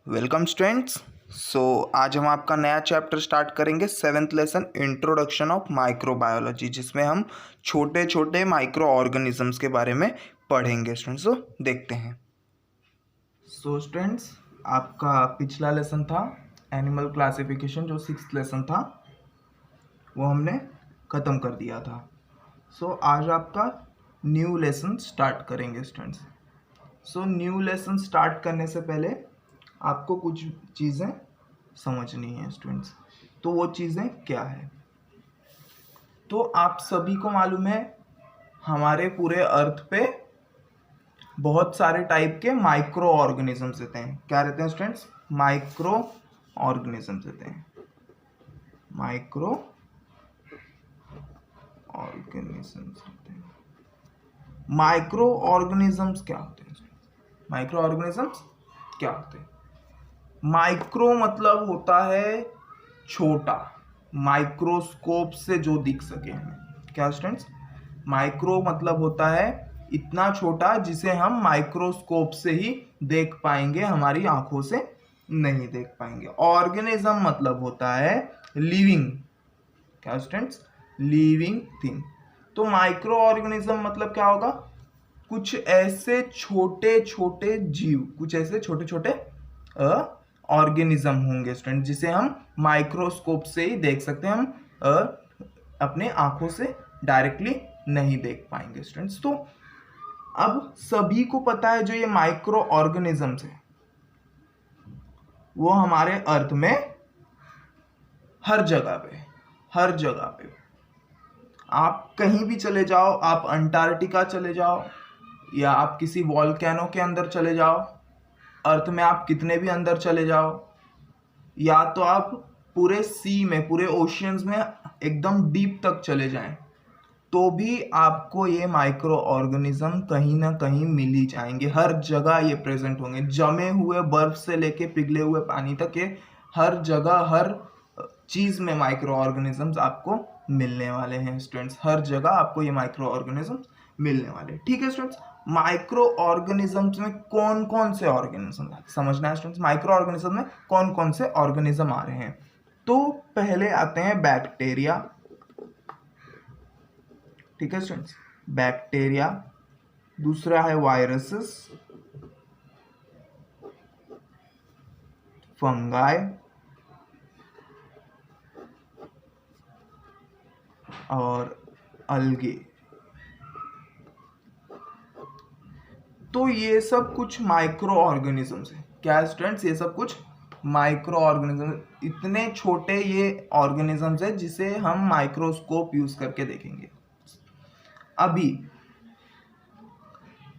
Welcome students. आज हम आपका नया चैप्टर स्टार्ट करेंगे, 7th lesson introduction of microbiology, जिसमें हम छोटे छोटे माइक्रो ऑर्गेनिजम्स के बारे में पढ़ेंगे स्टूडेंट्स। देखते हैं। स्टूडेंट्स, आपका पिछला लेसन था एनिमल क्लासिफिकेशन, जो 6th लेसन था वो हमने ख़त्म कर दिया था। आज आपका न्यू लेसन स्टार्ट करेंगे स्टूडेंट्स। न्यू लेसन स्टार्ट करने से पहले आपको कुछ चीज़ें समझनी है स्टूडेंट्स। तो वो चीज़ें क्या है? तो आप सभी को मालूम है, हमारे पूरे अर्थ पे बहुत सारे टाइप के माइक्रो ऑर्गेनिजम्स रहते हैं। क्या रहते हैं स्टूडेंट्स? माइक्रो ऑर्गेनिजम्स रहते हैं। माइक्रो ऑर्गेनिजम्स रहते हैं। माइक्रो ऑर्गेनिजम्स क्या होते हैं? माइक्रो ऑर्गेनिजम्स क्या होते हैं? माइक्रो मतलब होता है छोटा, माइक्रोस्कोप से जो दिख सके हमें। क्या स्टूडेंट्स? माइक्रो मतलब होता है इतना छोटा जिसे हम माइक्रोस्कोप से ही देख पाएंगे, हमारी आंखों से नहीं देख पाएंगे। ऑर्गेनिज्म मतलब होता है लिविंग। क्या स्टूडेंट्स? Living thing. तो माइक्रो ऑर्गेनिज्म मतलब क्या होगा? कुछ ऐसे छोटे छोटे जीव, कुछ ऐसे छोटे छोटे ऑर्गेनिज्म होंगे स्टूडेंट, जिसे हम माइक्रोस्कोप से ही देख सकते हैं, हम अपने आंखों से डायरेक्टली नहीं देख पाएंगे स्टूडेंट्स। तो अब सभी को पता है जो ये माइक्रो ऑर्गेनिजम्स है वो हमारे अर्थ में हर जगह पे आप कहीं भी चले जाओ, आप अंटार्कटिका चले जाओ या आप किसी वॉल्केनो के अंदर चले जाओ, अर्थ में आप कितने भी अंदर चले जाओ, या तो आप पूरे सी में, पूरे ओशियंस में एकदम डीप तक चले जाएं, तो भी आपको ये माइक्रो ऑर्गेनिज्म कहीं ना कहीं मिल ही जाएंगे। हर जगह ये प्रेजेंट होंगे, जमे हुए बर्फ से लेके पिघले हुए पानी तक, ये हर जगह, हर चीज में माइक्रो ऑर्गेनिजम्स आपको मिलने वाले हैं स्टूडेंट्स। हर जगह आपको ये माइक्रो ऑर्गेनिजम्स मिलने वाले हैं। ठीक है स्टूडेंट्स, माइक्रो ऑर्गेनिजम्स में कौन कौन से ऑर्गेनिज्म समझना है स्टूडेंट्स। माइक्रो ऑर्गेनिज्म में कौन कौन से ऑर्गेनिज्म आ रहे हैं? तो पहले आते हैं बैक्टीरिया। ठीक है स्टूडेंट्स, बैक्टीरिया। दूसरा है वायरसेस, फंगाई और अलगे। तो ये सब कुछ माइक्रो ऑर्गेनिजम्स है। क्या स्टूडेंट्स? ये सब कुछ माइक्रो ऑर्गेनिज्म, इतने छोटे ये ऑर्गेनिजम्स है जिसे हम माइक्रोस्कोप यूज करके देखेंगे अभी।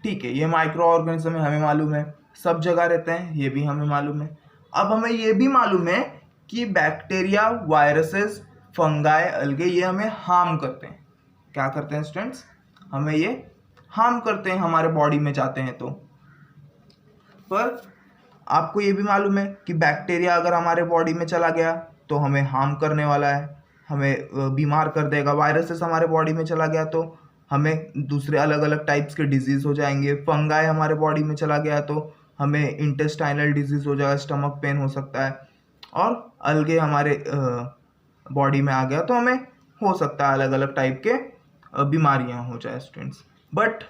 ठीक है, ये माइक्रो ऑर्गेनिज्म है, हमें मालूम है, सब जगह रहते हैं, ये भी हमें मालूम है। अब हमें ये भी मालूम है कि बैक्टीरिया, वायरसेस, फंगाई, अलगे ये हमें हार्म करते हैं। क्या करते हैं स्टूडेंट्स? हमें ये हार्म करते हैं, हमारे बॉडी में जाते हैं तो। पर आपको ये भी मालूम है कि बैक्टीरिया अगर हमारे बॉडी में चला गया तो हमें हार्म करने वाला है, हमें बीमार कर देगा। वायरसेस हमारे बॉडी में चला गया तो हमें दूसरे अलग अलग टाइप्स के डिजीज हो जाएंगे। फंगाई हमारे बॉडी में चला गया तो हमें इंटेस्टाइनल डिजीज हो जाएगा, स्टमक पेन हो सकता है। और अलगे हमारे बॉडी में आ गया तो हमें हो सकता है अलग अलग टाइप के बीमारियां हो जाए स्टूडेंट्स। बट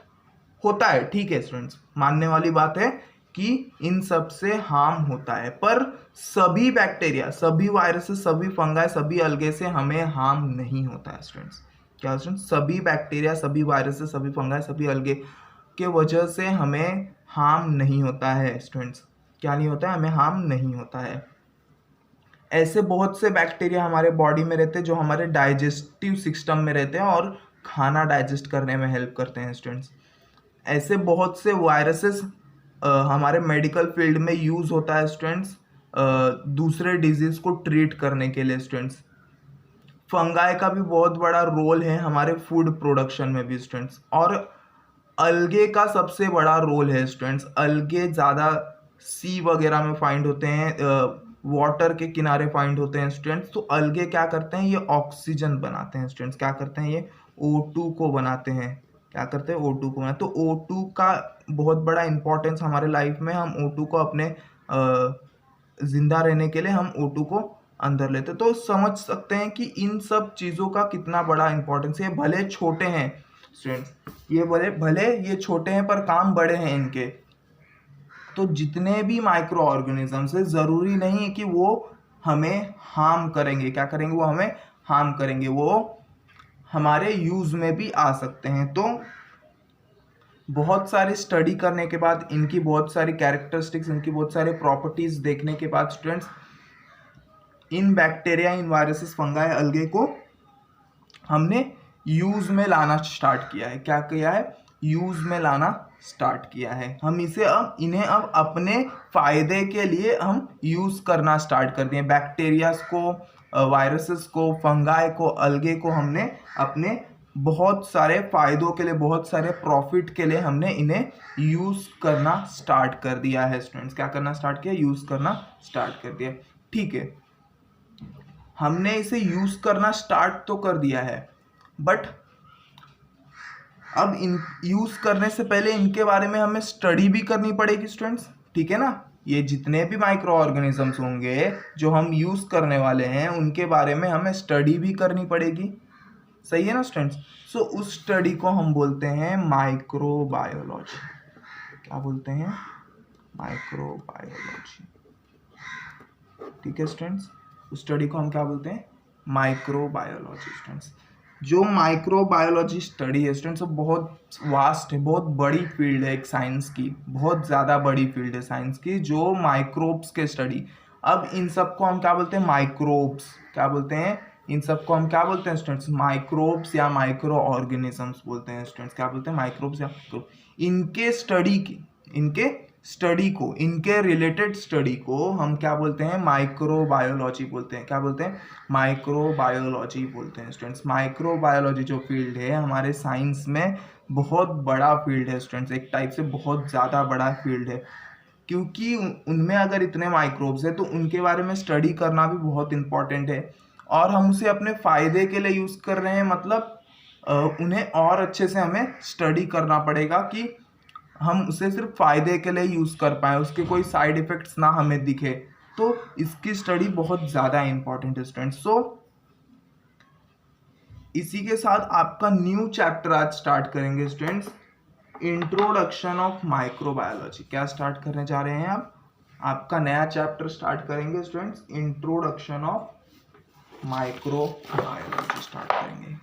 होता है, ठीक है स्टूडेंट्स, मानने वाली बात है कि इन सब से हार्म होता है। पर सभी बैक्टीरिया, सभी वायरसेस, सभी फंगाई, सभी अलगे से हमें हार्म नहीं होता है स्टूडेंट्स। क्या स्टूडेंट्स? सभी बैक्टीरिया, सभी वायरसेस, सभी फंगाई, सभी अलगे के वजह से हमें हार्म नहीं होता है स्टूडेंट्स। क्या नहीं होता है? हमें हार्म नहीं होता है। ऐसे बहुत से बैक्टीरिया हमारे बॉडी में रहते हैं जो हमारे डाइजेस्टिव सिस्टम में रहते हैं और खाना डाइजेस्ट करने में हेल्प करते हैं स्टूडेंट्स। ऐसे बहुत से वायरसेस हमारे मेडिकल फील्ड में यूज होता है स्टूडेंट्स, दूसरे डिजीज को ट्रीट करने के लिए स्टूडेंट्स। फंगाई का भी बहुत बड़ा रोल है हमारे फूड प्रोडक्शन में भी स्टूडेंट्स। और अलगे का सबसे बड़ा रोल है स्टूडेंट्स। अलगे ज़्यादा सी वगैरह में फाइंड होते हैं, वाटर के किनारे फाइंड होते हैं स्टूडेंट्स। तो अलगे क्या करते हैं? ये ऑक्सीजन बनाते हैं स्टूडेंट्स। क्या करते हैं? ये O2 को बनाते हैं। क्या करते हैं? O2 को बनाते। तो O2 का बहुत बड़ा इंपॉर्टेंस हमारे लाइफ में, हम O2 को अपने जिंदा रहने के लिए हम O2 को अंदर लेते हैं। तो समझ सकते हैं कि इन सब चीज़ों का कितना बड़ा इंपॉर्टेंस है। भले छोटे हैं स्टूडेंट्स, ये भले ये छोटे हैं पर काम बड़े हैं इनके। तो जितने भी माइक्रो ऑर्गेनिजम्स है, ज़रूरी नहीं है कि वो हमें हार्म करेंगे। क्या करेंगे? वो हमें हार्म करेंगे, वो हमारे यूज़ में भी आ सकते हैं। तो बहुत सारी स्टडी करने के बाद, इनकी बहुत सारी कैरेक्टरिस्टिक्स, इनकी बहुत सारे प्रॉपर्टीज़ देखने के बाद स्टूडेंट्स, इन बैक्टीरिया, इन वायरसेस, फंगाई, अलगे को हमने यूज़ में लाना स्टार्ट किया है। क्या किया है? यूज़ में लाना स्टार्ट किया है। हम इन्हें अब अपने फ़ायदे के लिए हम यूज़ करना स्टार्ट कर दिए। बैक्टीरियाज को, वायरसेस को, फंगाई को, अलगे को हमने अपने बहुत सारे फ़ायदों के लिए, बहुत सारे प्रॉफिट के लिए हमने इन्हें यूज़ करना स्टार्ट कर दिया है स्टूडेंट्स। क्या करना स्टार्ट किया? यूज़ करना स्टार्ट कर दिया। ठीक है, हमने इसे यूज़ करना स्टार्ट तो कर दिया है, बट अब इन यूज़ करने से पहले इनके बारे में हमें स्टडी भी करनी पड़ेगी स्टूडेंट्स। ठीक है ना? ये जितने भी माइक्रो ऑर्गेनिजम्स होंगे जो हम यूज़ करने वाले हैं, उनके बारे में हमें स्टडी भी करनी पड़ेगी। सही है ना स्टूडेंट्स? सो उस स्टडी को हम बोलते हैं माइक्रोबायोलॉजी। क्या बोलते हैं? माइक्रोबायोलॉजी। ठीक है स्टूडेंट्स, उस स्टडी को हम क्या बोलते हैं? माइक्रोबायोलॉजी। स्टूडेंट्स, जो माइक्रोबायोलॉजी स्टडी है स्टूडेंट्स, वो बहुत वास्ट है, बहुत बड़ी फील्ड है एक साइंस की, बहुत ज़्यादा बड़ी फील्ड है साइंस की, जो माइक्रोब्स के स्टडी। अब इन सबको हम क्या बोलते हैं? माइक्रोब्स। क्या बोलते हैं? इन सबको हम क्या बोलते हैं स्टूडेंट्स? माइक्रोब्स या माइक्रो ऑर्गेनिजम्स बोलते हैं स्टूडेंट्स। क्या बोलते हैं? माइक्रोब्स या माइक्रो। इनके स्टडी को, इनके रिलेटेड स्टडी को हम क्या बोलते हैं? माइक्रोबायोलॉजी बोलते हैं। क्या बोलते हैं? माइक्रोबायोलॉजी बोलते हैं स्टूडेंट्स। माइक्रोबायोलॉजी जो फील्ड है हमारे साइंस में, बहुत बड़ा फील्ड है स्टूडेंट्स, एक टाइप से बहुत ज़्यादा बड़ा फील्ड है, क्योंकि उनमें अगर इतने माइक्रोब्स है तो उनके बारे में स्टडी करना भी बहुत इंपॉर्टेंट है। और हम उसे अपने फ़ायदे के लिए यूज़ कर रहे हैं, मतलब उन्हें और अच्छे से हमें स्टडी करना पड़ेगा कि हम उसे सिर्फ फ़ायदे के लिए यूज़ कर पाएँ, उसके कोई साइड इफ़ेक्ट्स ना हमें दिखे। तो इसकी स्टडी बहुत ज़्यादा इंपॉर्टेंट है स्टूडेंट्स। सो इसी के साथ आपका न्यू चैप्टर आज स्टार्ट करेंगे स्टूडेंट्स, इंट्रोडक्शन ऑफ माइक्रोबायोलॉजी। क्या स्टार्ट करने जा रहे हैं आप? आपका नया चैप्टर स्टार्ट करेंगे students, introduction of microbiology start करेंगे।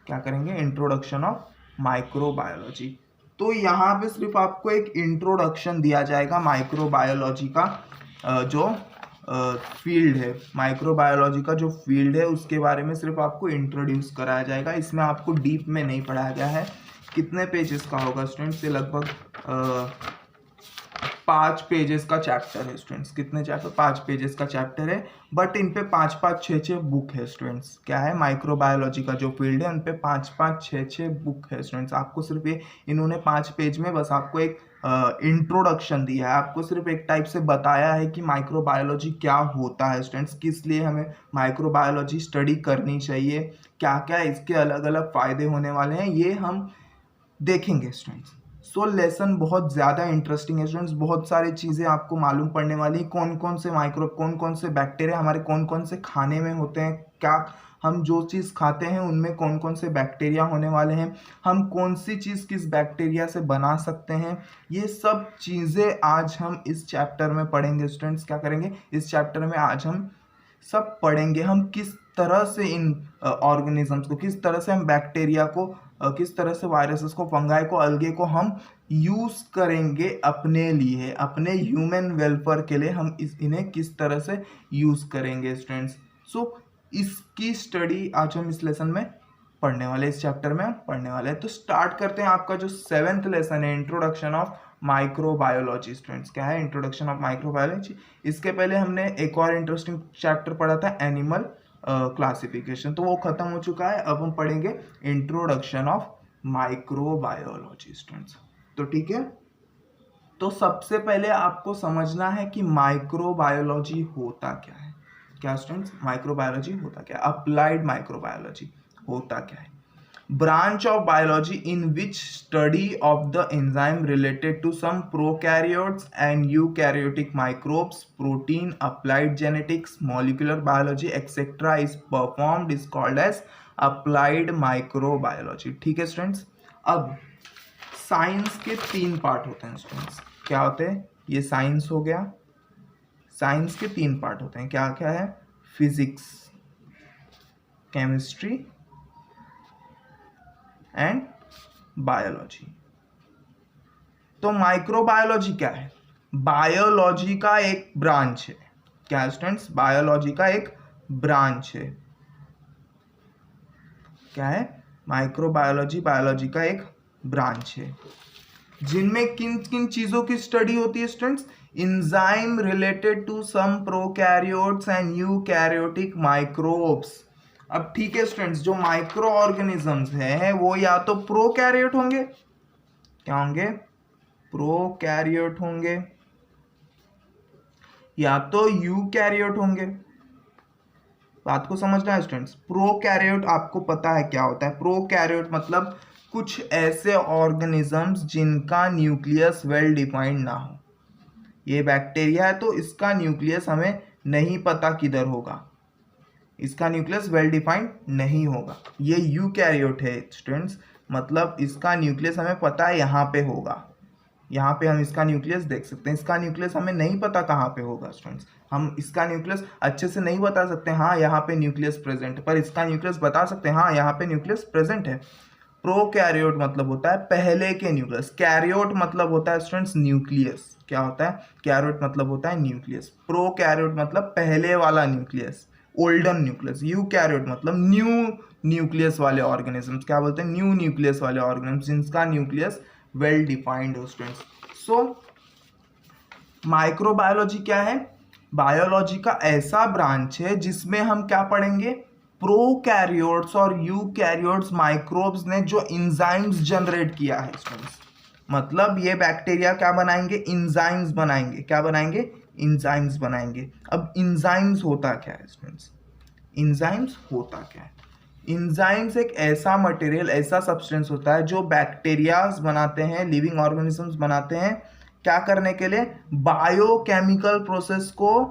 क्या करेंगे? Introduction of microbiology. तो यहाँ पे सिर्फ आपको एक इंट्रोडक्शन दिया जाएगा माइक्रोबायोलॉजी का, जो फील्ड है, माइक्रोबायोलॉजी का जो फील्ड है उसके बारे में सिर्फ आपको इंट्रोड्यूस कराया जाएगा। इसमें आपको डीप में नहीं पढ़ाया गया है। कितने पेजेस का होगा स्टूडेंट्स? ये लगभग 5 पेजेस का चैप्टर है स्टूडेंट्स। कितने चैप्टर? 5 पेजेस का चैप्टर है, बट इन पे 5-5, 6-6 बुक है स्टूडेंट्स। क्या है? माइक्रोबायोलॉजी का जो फील्ड है उन पे 5-5, 6-6 बुक है स्टूडेंट्स। आपको सिर्फ ये इन्होंने 5 पेज में बस आपको एक इंट्रोडक्शन दिया है, आपको सिर्फ एक टाइप से बताया है कि माइक्रोबायोलॉजी क्या होता है स्टूडेंट्स, किस लिए हमें माइक्रोबायोलॉजी स्टडी करनी चाहिए, क्या क्या इसके अलग अलग फ़ायदे होने वाले हैं, ये हम देखेंगे स्टूडेंट्स। सो लेसन बहुत ज़्यादा इंटरेस्टिंग है स्टूडेंट्स, बहुत सारी चीज़ें आपको मालूम पड़ने वाली, कौन कौन से माइक्रोब, कौन कौन से बैक्टीरिया हमारे कौन कौन से खाने में होते हैं, क्या हम जो चीज़ खाते हैं उनमें कौन कौन से बैक्टीरिया होने वाले हैं, हम कौन सी चीज़ किस बैक्टीरिया से बना सकते हैं, ये सब चीज़ें आज हम इस चैप्टर में पढ़ेंगे स्टूडेंट्स। क्या करेंगे? इस चैप्टर में आज हम सब पढ़ेंगे, हम किस तरह से इन ऑर्गेनिजम्स को, किस तरह से हम बैक्टीरिया को, किस तरह से वायरसेस को, फंगाई को, अलगे को हम यूज़ करेंगे अपने लिए, अपने ह्यूमन वेलफेयर के लिए हम इन्हें किस तरह से यूज़ करेंगे स्टूडेंट्स। सो इसकी स्टडी आज हम इस लेसन में पढ़ने वाले, इस चैप्टर में हम पढ़ने वाले हैं। तो स्टार्ट करते हैं आपका जो 7th लेसन है, इंट्रोडक्शन ऑफ माइक्रोबायोलॉजी स्टूडेंट्स। क्या है? Introduction of microbiology. इसके पहले हमने एक और इंटरेस्टिंग चैप्टर पढ़ा था, एनिमल क्लासिफिकेशन, तो वो खत्म हो चुका है। अब हम पढ़ेंगे इंट्रोडक्शन ऑफ माइक्रोबायोलॉजी स्टूडेंट्स। तो ठीक है, तो सबसे पहले आपको समझना है कि माइक्रोबायोलॉजी होता क्या है। क्या स्टूडेंट्स? माइक्रोबायोलॉजी होता क्या है? अप्लाइड माइक्रोबायोलॉजी होता क्या है? branch of biology in which study of the enzyme related to some prokaryotes and eukaryotic microbes, protein, applied genetics, molecular biology etc. is performed is called as applied microbiology. ठीक है students. अब science के 3 part होते हैं students. क्या होते हैं? ये साइंस हो गया। साइंस के 3 पार्ट होते हैं। क्या क्या है? Physics, chemistry and biology. तो माइक्रोबायोलॉजी क्या है? बायोलॉजी का एक ब्रांच है। क्या है स्टूडेंट्स? बायोलॉजी का एक ब्रांच है। क्या है? माइक्रोबायोलॉजी बायोलॉजी का एक ब्रांच है, जिनमें किन किन चीजों की स्टडी होती है students? Enzyme related to some prokaryotes and eukaryotic microbes. अब ठीक है स्टूडेंट्स, जो माइक्रो ऑर्गेनिजम्स हैं वो या तो प्रोकैरियोट होंगे, क्या होंगे? प्रोकैरियोट होंगे, या तो यूकैरियोट होंगे। बात को समझना है स्टूडेंट्स। प्रोकैरियोट आपको पता है क्या होता है? प्रोकैरियोट मतलब कुछ ऐसे ऑर्गेनिजम्स जिनका न्यूक्लियस वेल डिफाइंड ना हो। ये बैक्टीरिया है तो इसका न्यूक्लियस हमें नहीं पता किधर होगा, इसका न्यूक्लियस वेल डिफाइंड नहीं होगा। ये यूकैरियोट है स्टूडेंट्स, मतलब इसका न्यूक्लियस हमें पता है यहाँ पे होगा, यहाँ पे हम इसका न्यूक्लियस देख सकते हैं। इसका न्यूक्लियस हमें नहीं पता कहाँ पे होगा स्टूडेंट्स, हम इसका न्यूक्लियस अच्छे से नहीं बता सकते हाँ यहाँ पे न्यूक्लियस प्रेजेंट है, पर इसका न्यूक्लियस बता सकते हैं हाँ यहाँ पे न्यूक्लियस प्रेजेंट है। प्रोकैरियोट मतलब होता है पहले के न्यूक्लियस, कैरियोट मतलब होता है स्टूडेंट्स न्यूक्लियस। क्या होता है? कैरियोट मतलब होता है न्यूक्लियस, प्रोकैरियोट मतलब पहले वाला न्यूक्लियस, ओल्डन न्यूक्लियस। यूकैरियोट मतलब न्यू न्यूक्लियस वाले ऑर्गेनिजम्स। क्या बोलते हैं? न्यू न्यूक्लियस वाले ऑर्गेनिजम्स जिनका न्यूक्लियस वेल डिफाइंड हो स्टूडेंट्स। सो माइक्रोबायोलॉजी क्या है? बायोलॉजी का ऐसा ब्रांच है जिसमें हम क्या पढ़ेंगे? प्रोकैरियोट्स और यूकैरियोट्स माइक्रोब्स ने जो इंजाइम्स जनरेट किया है स्टूडेंट्स, मतलब ये बैक्टीरिया क्या बनाएंगे? इंजाइम्स बनाएंगे। क्या बनाएंगे? इंजाइम्स बनाएंगे। अब इंजाइम्स होता क्या है स्टूडेंट्स? इंजाइम्स होता क्या है? इंजाइम्स एक ऐसा मटेरियल, ऐसा सब्सटेंस होता है जो बैक्टीरियाज बनाते हैं, लिविंग ऑर्गेनिजम्स बनाते हैं। क्या करने के लिए? बायोकेमिकल प्रोसेस को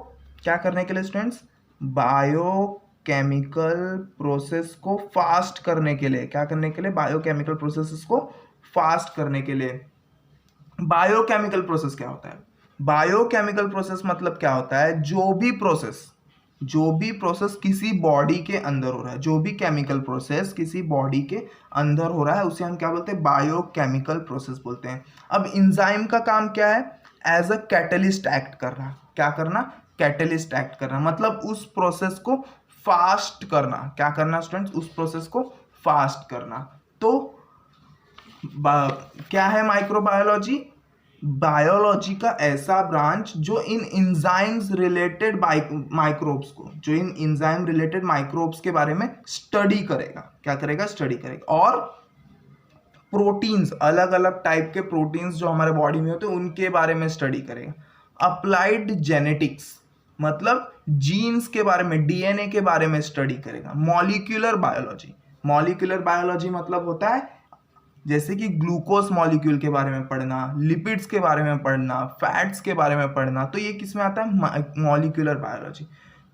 क्या करने के लिए स्टूडेंट्स? बायोकेमिकल प्रोसेस को फास्ट करने के लिए। क्या करने के लिए? बायोकेमिकल प्रोसेस को फास्ट करने के लिए। बायोकेमिकल प्रोसेस क्या होता है? बायोकेमिकल प्रोसेस मतलब क्या होता है? जो भी प्रोसेस किसी बॉडी के अंदर हो रहा है, जो भी केमिकल प्रोसेस किसी बॉडी के अंदर हो रहा है उसे हम क्या बोलते हैं? बायोकेमिकल प्रोसेस बोलते हैं। अब इंजाइम का काम क्या है? एज अ कैटलिस्ट एक्ट करना। क्या करना? कैटलिस्ट एक्ट करना, मतलब उस प्रोसेस को फास्ट करना। क्या करना स्टूडेंट्स? उस प्रोसेस को फास्ट करना। तो क्या है माइक्रोबायोलॉजी? बायोलॉजी का ऐसा ब्रांच जो इन इंजाइम्स रिलेटेड माइक्रोब्स को, जो इन इंजाइम रिलेटेड माइक्रोब्स के बारे में स्टडी करेगा। क्या करेगा? स्टडी करेगा। और प्रोटीन्स, अलग अलग टाइप के प्रोटीन्स जो हमारे बॉडी में होते हैं उनके बारे में स्टडी करेगा। अप्लाइड जेनेटिक्स मतलब जीन्स के बारे में, डीएनए के बारे में स्टडी करेगा। मॉलिक्यूलर बायोलॉजी मतलब होता है जैसे कि ग्लूकोज मॉलिक्यूल के बारे में पढ़ना, लिपिड्स के बारे में पढ़ना, फैट्स के बारे में पढ़ना, तो ये किस में आता है? Molecular biology.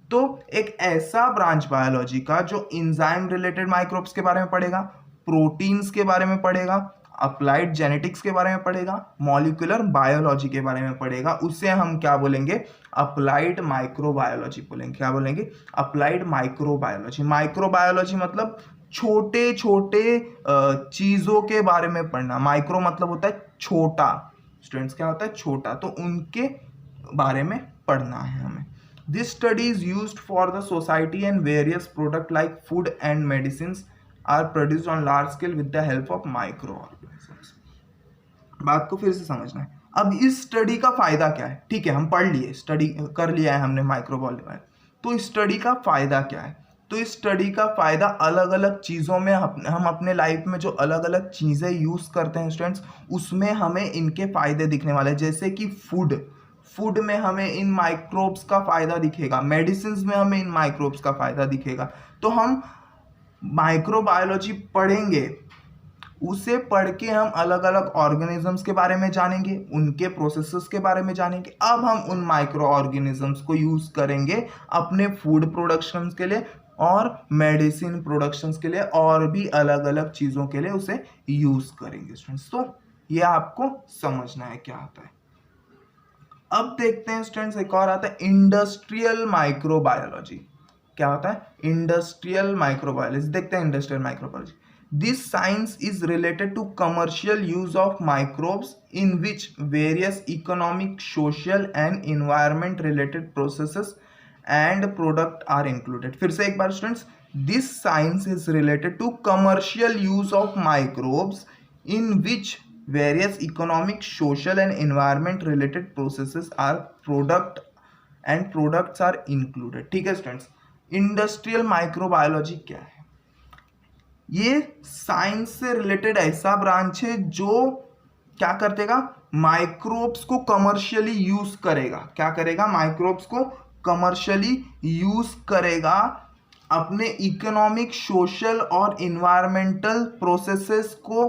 तो एक ऐसा ब्रांच बायोलॉजी का जो इंजाइम रिलेटेड माइक्रोब्स के बारे में पढ़ेगा, प्रोटीन्स के बारे में पढ़ेगा, अप्लाइड जेनेटिक्स के बारे में पढ़ेगा, मॉलिक्यूलर बायोलॉजी के बारे में पढ़ेगा, उसे हम क्या बोलेंगे? अप्लाइड माइक्रोबायोलॉजी बोलेंगे। क्या बोलेंगे? Applied microbiology. माइक्रोबायोलॉजी मतलब छोटे छोटे चीजों के बारे में पढ़ना। माइक्रो मतलब होता है छोटा, स्टूडेंट्स क्या होता है? छोटा, तो उनके बारे में पढ़ना है हमें। This study is used for the society and various product like food and medicines are produced on large scale with the help of micro organisms. बात को फिर से समझना है। अब इस स्टडी का फायदा क्या है? ठीक है, हम पढ़ लिए, स्टडी कर लिया है हमने माइक्रोबायोलॉजी, तो इस स्टडी का फायदा क्या है? तो इस स्टडी का फायदा अलग अलग चीज़ों में हम अपने लाइफ में जो अलग अलग चीज़ें यूज़ करते हैं स्टूडेंट्स, उसमें हमें इनके फायदे दिखने वाले हैं। जैसे कि फूड में हमें इन माइक्रोब्स का फायदा दिखेगा, मेडिसिन में हमें इन माइक्रोब्स का फायदा दिखेगा। तो हम माइक्रोबायोलॉजी पढ़ेंगे, उसे पढ़ के हम अलग अलग ऑर्गेनिजम्स के बारे में जानेंगे, उनके प्रोसेसेस के बारे में जानेंगे। अब हम उन माइक्रो ऑर्गेनिजम्स को यूज करेंगे अपने फूड प्रोडक्शन के लिए और मेडिसिन प्रोडक्शन के लिए और भी अलग अलग चीज़ों के लिए उसे यूज करेंगे स्टूडेंट्स। तो ये आपको समझना है क्या आता है। अब देखते हैं स्टूडेंट्स, एक और आता है इंडस्ट्रियल माइक्रोबायोलॉजी। क्या होता है? Industrial microbiology. देखते हैं industrial microbiology. This science is related to commercial use of microbes in which various economic, social and environment related processes and product are included. फिर से एक बार students, this science is related to commercial use of microbes in which various economic, social and environment related processes are products are included. ठीक है students, industrial microbiology क्या है? ये science से related ऐसा ब्रांच है जो क्या करतेगा, माइक्रोब्स को कमर्शियली यूज करेगा। क्या करेगा? माइक्रोब्स को कमर्शियली यूज करेगा अपने इकोनॉमिक, सोशल और इन्वायरमेंटल प्रोसेसेस को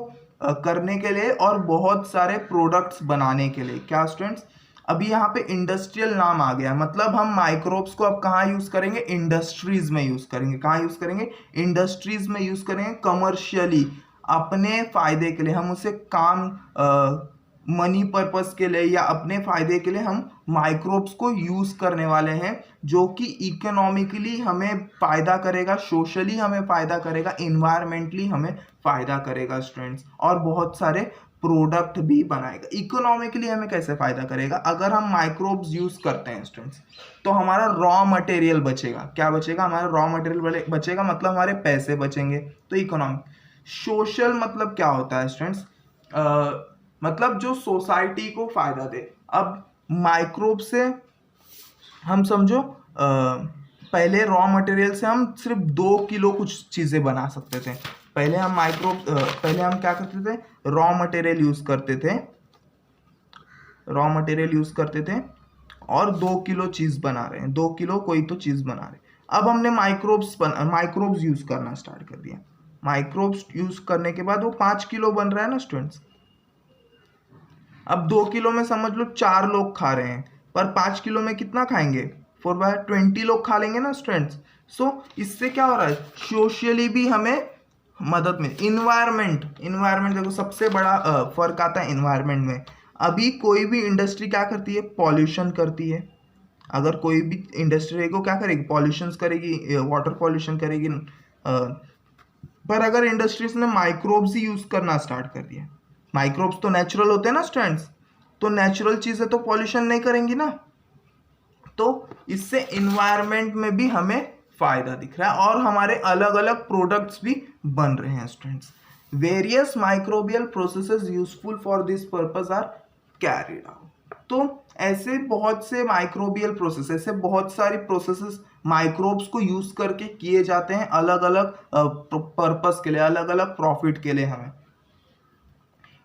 करने के लिए और बहुत सारे प्रोडक्ट्स बनाने के लिए। क्या स्टूडेंट्स, अभी यहाँ पे इंडस्ट्रियल नाम आ गया, मतलब हम माइक्रोब्स को अब कहाँ यूज करेंगे? इंडस्ट्रीज में यूज करेंगे। कहाँ यूज करेंगे? इंडस्ट्रीज में यूज करेंगे कमर्शियली, अपने फायदे के लिए। हम उसे काम मनी पर्पस के लिए या अपने फायदे के लिए हम माइक्रोब्स को यूज करने वाले हैं, जो कि इकोनॉमिकली हमें फायदा करेगा, सोशली हमें फायदा करेगा, इन्वायरमेंटली हमें फायदा करेगा स्टूडेंट्स, और बहुत सारे प्रोडक्ट भी बनाएगा। इकोनॉमिकली हमें कैसे फायदा करेगा? अगर हम माइक्रोब्स यूज करते हैं स्टूडेंट्स, तो हमारा रॉ मटेरियल बचेगा। क्या बचेगा? हमारा रॉ मटेरियल बचेगा, मतलब हमारे पैसे बचेंगे, तो इकोनॉमिक। सोशल मतलब क्या होता है स्टूडेंट्स? मतलब जो सोसाइटी को फायदा दे। अब माइक्रोब से हम समझो पहले रॉ मटेरियल से हम सिर्फ 2 किलो कुछ चीज़ें बना सकते थे। पहले हम क्या करते थे? रॉ मटेरियल यूज करते थे और 2 किलो चीज़ बना रहे हैं, 2 किलो कोई तो चीज़ बना रहे हैं। अब हमने माइक्रोब्स यूज करना स्टार्ट कर दिया। माइक्रोब्स यूज करने के बाद वो 5 किलो बन रहा है ना स्टूडेंट्स। अब 2 किलो में समझ लो 4 लोग खा रहे हैं, पर 5 किलो में कितना खाएंगे? 4/20 लोग खा लेंगे ना स्टूडेंट्स। सो इससे क्या हो रहा है? सोशली भी हमें मदद मिल। इन्वायरमेंट देखो, सबसे बड़ा फर्क आता है इन्वायरमेंट में। अभी कोई भी इंडस्ट्री क्या करती है? पॉल्यूशन करती है। अगर कोई भी इंडस्ट्री को क्या करेगी? पॉल्यूशन करेगी, वाटर पॉल्यूशन करेगी। पर अगर इंडस्ट्रीज ने माइक्रोब्स ही यूज करना स्टार्ट कर दिया, माइक्रोब्स तो नेचुरल होते हैं ना स्टूडेंट्स, तो नेचुरल चीजें तो पॉल्यूशन नहीं करेंगी ना। तो इससे इन्वायरमेंट में भी हमें फायदा दिख रहा है और हमारे अलग अलग प्रोडक्ट्स भी बन रहे हैं students. Various microbial processes useful for this purpose are carried out. तो ऐसे बहुत से माइक्रोबियल प्रोसेस, ऐसे बहुत सारी प्रोसेसेस माइक्रोब्स को यूज करके किए जाते हैं अलग अलग पर्पस के लिए, अलग अलग प्रॉफिट के लिए हमें।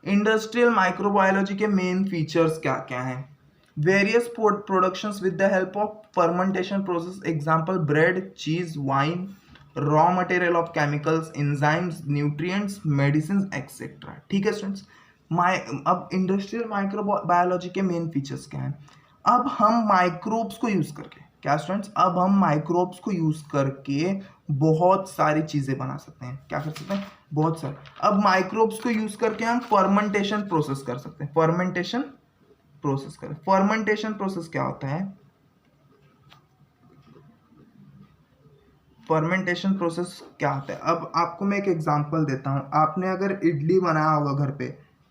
इंडस्ट्रियल माइक्रोबायोलॉजी के मेन फीचर्स क्या क्या हैं? Various productions with the help of fermentation process, example bread, cheese, wine, raw material of chemicals, enzymes, nutrients, medicine etcetera. ठीक है स्टूडेंट्स, अब इंडस्ट्रियल माइक्रोबायोलॉजी के मेन फीचर्स क्या हैं? अब हम माइक्रोब्स को यूज करके, क्या स्टूडेंट्स, अब हम माइक्रोब्स को यूज करके बहुत सारी चीजें बना सकते हैं। क्या कर सकते हैं? बहुत सारे। अब माइक्रोब्स को यूज करके हम फर्मेंटेशन प्रोसेस कर सकते हैं। फर्मेंटेशन प्रोसेस क्या होता है? फर्मेंटेशन प्रोसेस क्या होता है? अब आपको मैं एक एग्जांपल देता हूं। आपने अगर इडली बनाया होगा घर पे,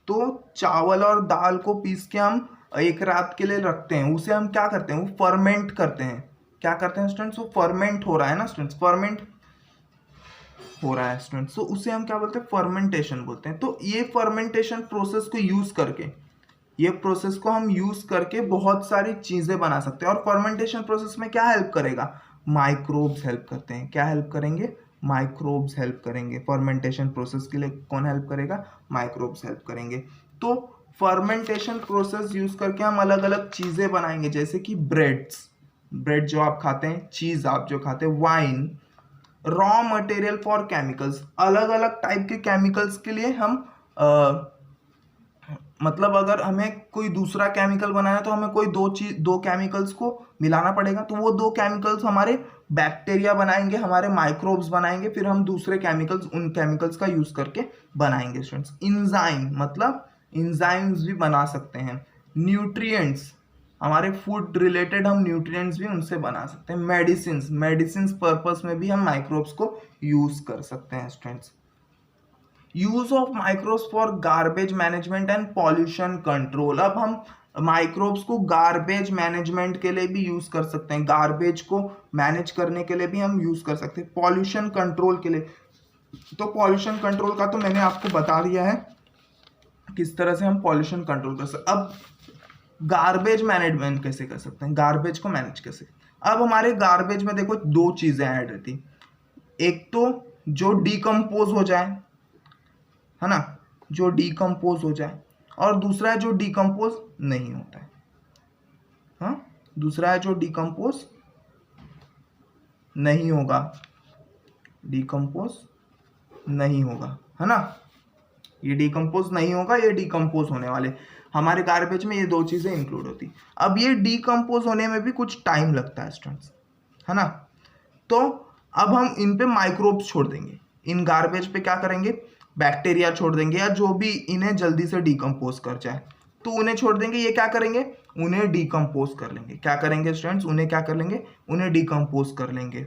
तो चावल और दाल को पीस के हम एक रात के लिए रखते हैं, उसे हम क्या करते हैं? वो फर्मेंट करते हैं। क्या करते हैं स्टूडेंट्स? वो फर्मेंट हो रहा है ना स्टूडेंट्स, फर्मेंट हो रहा है स्टूडेंट्स, तो उसे हम क्या बोलते हैं? फर्मेंटेशन बोलते हैं। तो ये फर्मेंटेशन प्रोसेस को यूज करके, ये प्रोसेस को हम यूज करके बहुत सारी चीजें बना सकते हैं। और फर्मेंटेशन प्रोसेस में क्या हेल्प करेगा? माइक्रोब्स हेल्प करते हैं। क्या हेल्प करेंगे? माइक्रोब्स हेल्प करेंगे। फर्मेंटेशन प्रोसेस के लिए कौन हेल्प करेगा? माइक्रोब्स हेल्प करेंगे। तो फर्मेंटेशन प्रोसेस यूज करके हम अलग अलग चीजें बनाएंगे, जैसे कि ब्रेड जो आप खाते हैं, चीज आप जो खाते हैं, wine, raw material for chemicals, अलग अलग टाइप के केमिकल्स के लिए हम मतलब अगर हमें कोई दूसरा केमिकल बनाना है तो हमें कोई दो केमिकल्स को मिलाना पड़ेगा, तो वो दो केमिकल्स हमारे बैक्टीरिया बनाएंगे, हमारे माइक्रोब्स बनाएंगे, फिर हम दूसरे केमिकल्स उन केमिकल्स का यूज करके बनाएंगे स्टूडेंट्स। इंजाइम मतलब इंजाइम्स भी बना सकते हैं। न्यूट्रिएंट्स, हमारे फूड रिलेटेड हम न्यूट्रिएंट्स भी उनसे बना सकते हैं। मेडिसिन पर्पस में भी हम माइक्रोब्स को यूज कर सकते हैं students. Use of microbes for garbage management and pollution control, अब हम माइक्रोब्स को गार्बेज मैनेजमेंट के लिए भी यूज कर सकते हैं, गार्बेज को मैनेज करने के लिए भी हम यूज कर सकते हैं। पॉल्यूशन कंट्रोल के लिए, तो पॉल्यूशन कंट्रोल का तो मैंने आपको बता दिया है किस तरह से हम पॉल्यूशन कंट्रोल कर सकते हैं। अब गार्बेज मैनेजमेंट कैसे कर सकते हैं, गार्बेज को मैनेज कैसे। अब हमारे गार्बेज में देखो दो चीजें ऐड रहती, एक तो जो डिकम्पोज हो जाए, है ना, जो डिकम्पोज हो जाए, और दूसरा है जो डिकम्पोज नहीं होता है। हाँ, दूसरा है जो डिकम्पोज नहीं होगा, डिकम्पोज नहीं होगा, है ना, ये डिकम्पोज नहीं होगा, ये डिकम्पोज होने वाले। हमारे गार्बेज में ये दो चीजें इंक्लूड होती। अब ये डिकम्पोज होने में भी कुछ टाइम लगता है स्टूडेंट्स, है ना, तो अब हम इन पे माइक्रोब्स छोड़ देंगे, इन गार्बेज पे क्या करेंगे, बैक्टीरिया छोड़ देंगे या जो भी इन्हें जल्दी से डिकम्पोज कर जाए, तो उन्हें छोड़ देंगे। ये क्या करेंगे, उन्हें डिकम्पोज कर लेंगे। क्या करेंगे स्टूडेंट्स, उन्हें क्या कर लेंगे, उन्हें डिकम्पोज कर लेंगे।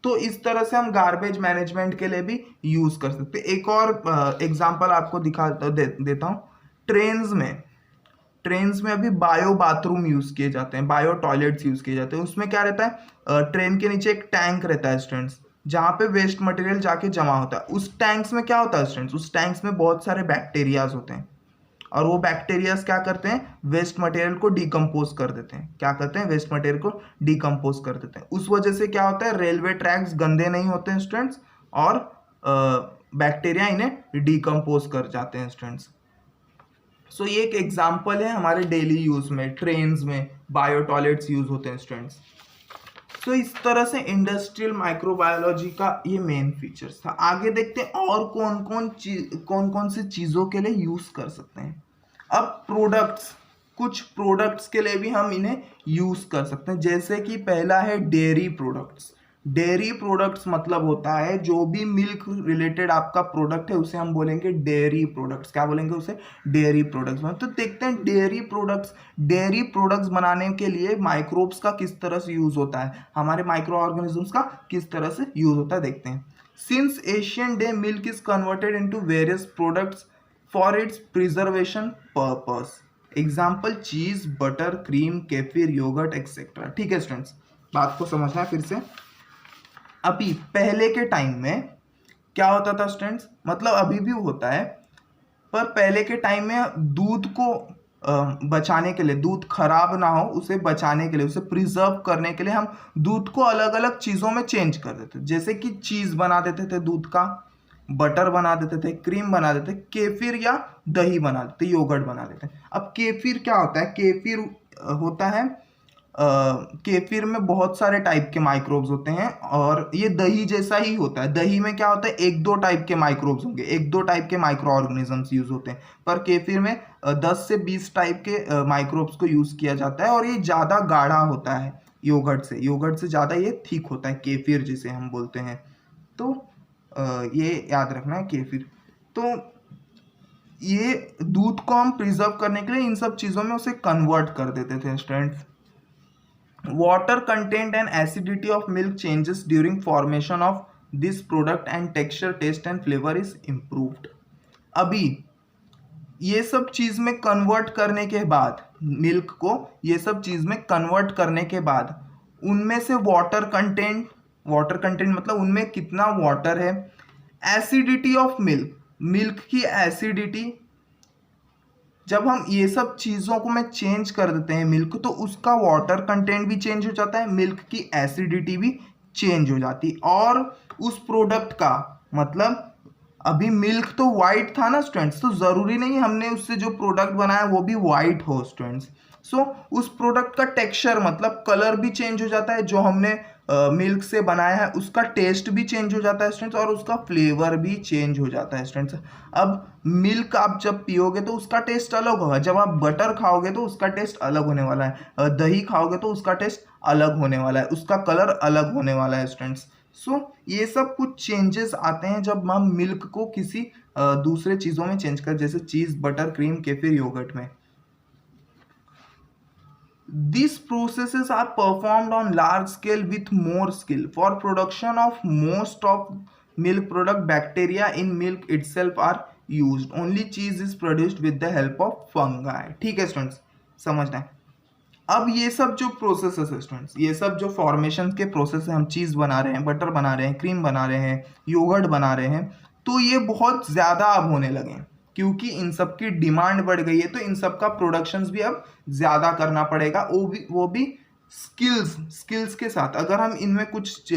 तो इस तरह से हम गार्बेज मैनेजमेंट के लिए भी यूज कर सकते हैं। एक और एग्जांपल आपको देता हूँ। ट्रेन्स में अभी बायो बाथरूम यूज किए जाते हैं, बायो टॉयलेट्स यूज किए जाते हैं। उसमें क्या रहता है, ट्रेन के नीचे एक टैंक रहता है स्टूडेंट्स, जहाँ पे वेस्ट मटेरियल जाके जमा होता है। उस टैंक्स में क्या होता है स्टूडेंट्स, उस टैंक्स में बहुत सारे बैक्टीरियाज होते हैं, और वो बैक्टीरियाज क्या करते हैं, वेस्ट मटेरियल को डिकम्पोज कर देते हैं। क्या करते हैं, वेस्ट मटेरियल को डिकम्पोज कर देते हैं। उस वजह से क्या होता है, रेलवे ट्रैक्स गंदे नहीं होते हैं स्टूडेंट्स, और बैक्टीरिया इन्हें डिकम्पोज कर जाते हैं स्टूडेंट्स। सो ये एक एग्जाम्पल है हमारे डेली यूज में, ट्रेन्स में बायो टॉयलेट्स यूज होते हैं स्टूडेंट्स। तो इस तरह से इंडस्ट्रियल माइक्रोबायोलॉजी का ये मेन फीचर्स था। आगे देखते हैं और कौन कौन सी चीज़ों के लिए यूज़ कर सकते हैं। अब प्रोडक्ट्स, कुछ प्रोडक्ट्स के लिए भी हम इन्हें यूज़ कर सकते हैं, जैसे कि पहला है डेयरी प्रोडक्ट्स। डेयरी प्रोडक्ट्स मतलब होता है जो भी मिल्क रिलेटेड आपका प्रोडक्ट है उसे हम बोलेंगे डेयरी प्रोडक्ट्स। क्या बोलेंगे उसे, डेयरी प्रोडक्ट्स। तो देखते हैं डेयरी प्रोडक्ट्स बनाने के लिए माइक्रोब्स का किस तरह से यूज होता है, हमारे माइक्रो ऑर्गेनिजम्स का किस तरह से यूज होता है, देखते हैं। Since Asian day milk is converted into various products for its preservation purpose. Example cheese, butter, cream, kefir, yogurt etcetera. ठीक है स्टूडेंट्स, बात को समझना है फिर से। अभी पहले के टाइम में क्या होता था स्टूडेंट्स, मतलब अभी भी होता है, पर पहले के टाइम में दूध को बचाने के लिए, दूध खराब ना हो उसे बचाने के लिए, उसे प्रिजर्व करने के लिए हम दूध को अलग अलग चीज़ों में चेंज कर देते, जैसे कि चीज़ बना देते थे दूध का, बटर बना देते थे, क्रीम बना देते, केफिर या दही बना देते, योगर्ट बना देते। अब केफिर क्या होता है, केफिर होता है, केफिर में बहुत सारे टाइप के माइक्रोब्स होते हैं, और ये दही जैसा ही होता है। दही में क्या होता है, एक दो टाइप के माइक्रोब्स होंगे, एक दो टाइप के माइक्रो ऑर्गेनिजम्स यूज होते हैं, पर केफिर में 10 से 20 टाइप के माइक्रोब्स को यूज किया जाता है, और ये ज़्यादा गाढ़ा होता है योगर्ट से ज़्यादा ये थिक होता है, केफिर जिसे हम बोलते हैं। तो ये याद रखना है केफिर। तो ये दूध को हम प्रिजर्व करने के लिए इन सब चीज़ों में उसे कन्वर्ट कर देते थे students. Water content and acidity of milk changes during formation of this product and texture, taste and flavor is improved. अभी ये सब चीज़ में कन्वर्ट करने के बाद, मिल्क को ये सब चीज़ में कन्वर्ट करने के बाद उनमें से वाटर कंटेंट मतलब उनमें कितना वाटर है, एसिडिटी ऑफ मिल्क की एसिडिटी, जब हम ये सब चीज़ों को में चेंज कर देते हैं मिल्क, तो उसका वाटर कंटेंट भी चेंज हो जाता है, मिल्क की एसिडिटी भी चेंज हो जाती है, और उस प्रोडक्ट का मतलब अभी मिल्क तो वाइट था ना स्टूडेंट्स, तो ज़रूरी नहीं हमने उससे जो प्रोडक्ट बनाया वो भी वाइट हो स्टूडेंट्स। सो उस प्रोडक्ट का टेक्सचर मतलब कलर भी चेंज हो जाता है, जो हमने मिल्क से बनाया है उसका टेस्ट भी चेंज हो जाता है स्टूडेंट्स, और उसका फ्लेवर भी चेंज हो जाता है स्टूडेंट्स। अब मिल्क आप जब पियोगे तो उसका टेस्ट अलग होगा, जब आप बटर खाओगे तो उसका टेस्ट अलग होने वाला है, दही खाओगे तो उसका टेस्ट अलग होने वाला है, उसका कलर अलग होने वाला है स्टूडेंट्स। सो ये सब कुछ चेंजेस आते हैं जब हम मिल्क को किसी दूसरे चीज़ों में चेंज कर, जैसे चीज़, बटर, क्रीम, केफिर, योगर्ट में। These processes are performed on large scale with more skill. For production of most of milk product, bacteria in milk itself are used. Only cheese is produced with the help of fungi. ठीक है students, समझना है। अब ये सब जो processes है students, ये सब जो फॉर्मेशन के प्रोसेस है, हम चीज़ बना रहे हैं, बटर बना रहे हैं, क्रीम बना रहे हैं, योगर्ट बना रहे हैं, तो ये बहुत ज़्यादा अब होने लगे हैं क्योंकि इन सब की डिमांड बढ़ गई है। तो इन सब का प्रोडक्शंस भी अब ज़्यादा करना पड़ेगा, वो भी स्किल्स के साथ। अगर हम इनमें कुछ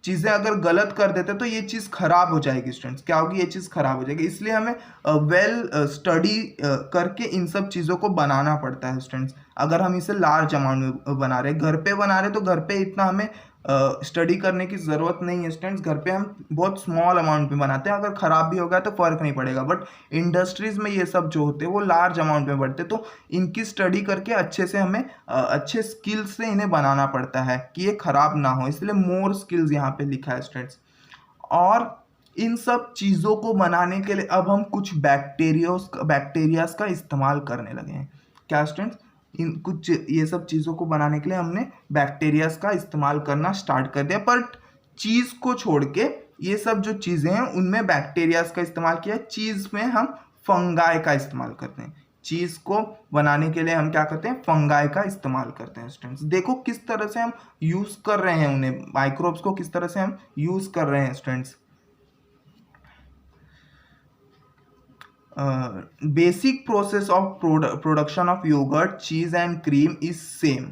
चीज़ें अगर गलत कर देते तो ये चीज़ खराब हो जाएगी स्टूडेंट्स। क्या होगी? ये चीज़ खराब हो जाएगी, इसलिए हमें वेल स्टडी करके इन सब चीज़ों को बनाना पड़ता है स्टूडेंट्स। अगर हम इसे लार्ज अमाउंट में बना रहे हैं, घर पे बना रहे हैं, तो घर पे इतना हमें स्टडी करने की ज़रूरत नहीं है स्टूडेंट्स। घर पे हम बहुत स्मॉल अमाउंट में बनाते हैं, अगर ख़राब भी हो गया तो फ़र्क नहीं पड़ेगा। बट इंडस्ट्रीज़ में ये सब जो होते हैं वो लार्ज अमाउंट में बढ़ते, तो इनकी स्टडी करके अच्छे से हमें अच्छे स्किल्स से इन्हें बनाना पड़ता है कि ये ख़राब ना हो, इसलिए मोर स्किल्स यहाँ पे लिखा है स्टूडेंट्स। और इन सब चीज़ों को बनाने के लिए अब हम कुछ बैक्टीरियाज का इस्तेमाल करने लगे हैं। क्या स्टूडेंट्स? इन कुछ ये सब चीज़ों को बनाने के लिए हमने बैक्टीरियाज का इस्तेमाल करना स्टार्ट कर दिया, पर चीज़ को छोड़ के ये सब जो चीज़ें हैं उनमें बैक्टीरियाज का इस्तेमाल किया। चीज़ में हम फंगाई का इस्तेमाल करते हैं। चीज़ को बनाने के लिए हम क्या करते हैं? फंगाई का इस्तेमाल करते हैं स्टूडेंट्स। देखो किस तरह से हम यूज़ कर रहे हैं उन्हें, माइक्रोब्स को किस तरह से हम यूज़ कर रहे हैं students. Basic process of production of yogurt, cheese and cream is same.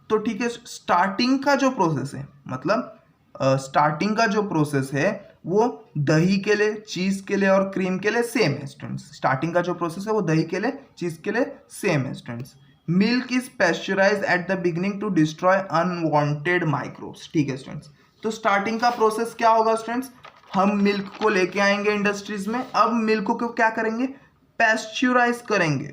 तो ठीक है, स्टार्टिंग का जो प्रोसेस है, मतलब स्टार्टिंग का जो प्रोसेस है वो दही के लिए, चीज़ के लिए और क्रीम के लिए सेम है स्टूडेंट्स। स्टार्टिंग का जो प्रोसेस है वो दही के लिए, चीज़ के लिए सेम है students. Milk is pasteurise at the beginning to destroy unwanted microbes. ठीक है स्टूडेंट्स, तो स्टार्टिंग का प्रोसेस क्या होगा स्टूडेंट्स? हम मिल्क को लेके आएंगे इंडस्ट्रीज में। अब मिल्क को क्या करेंगे? पेस्चराइज करेंगे।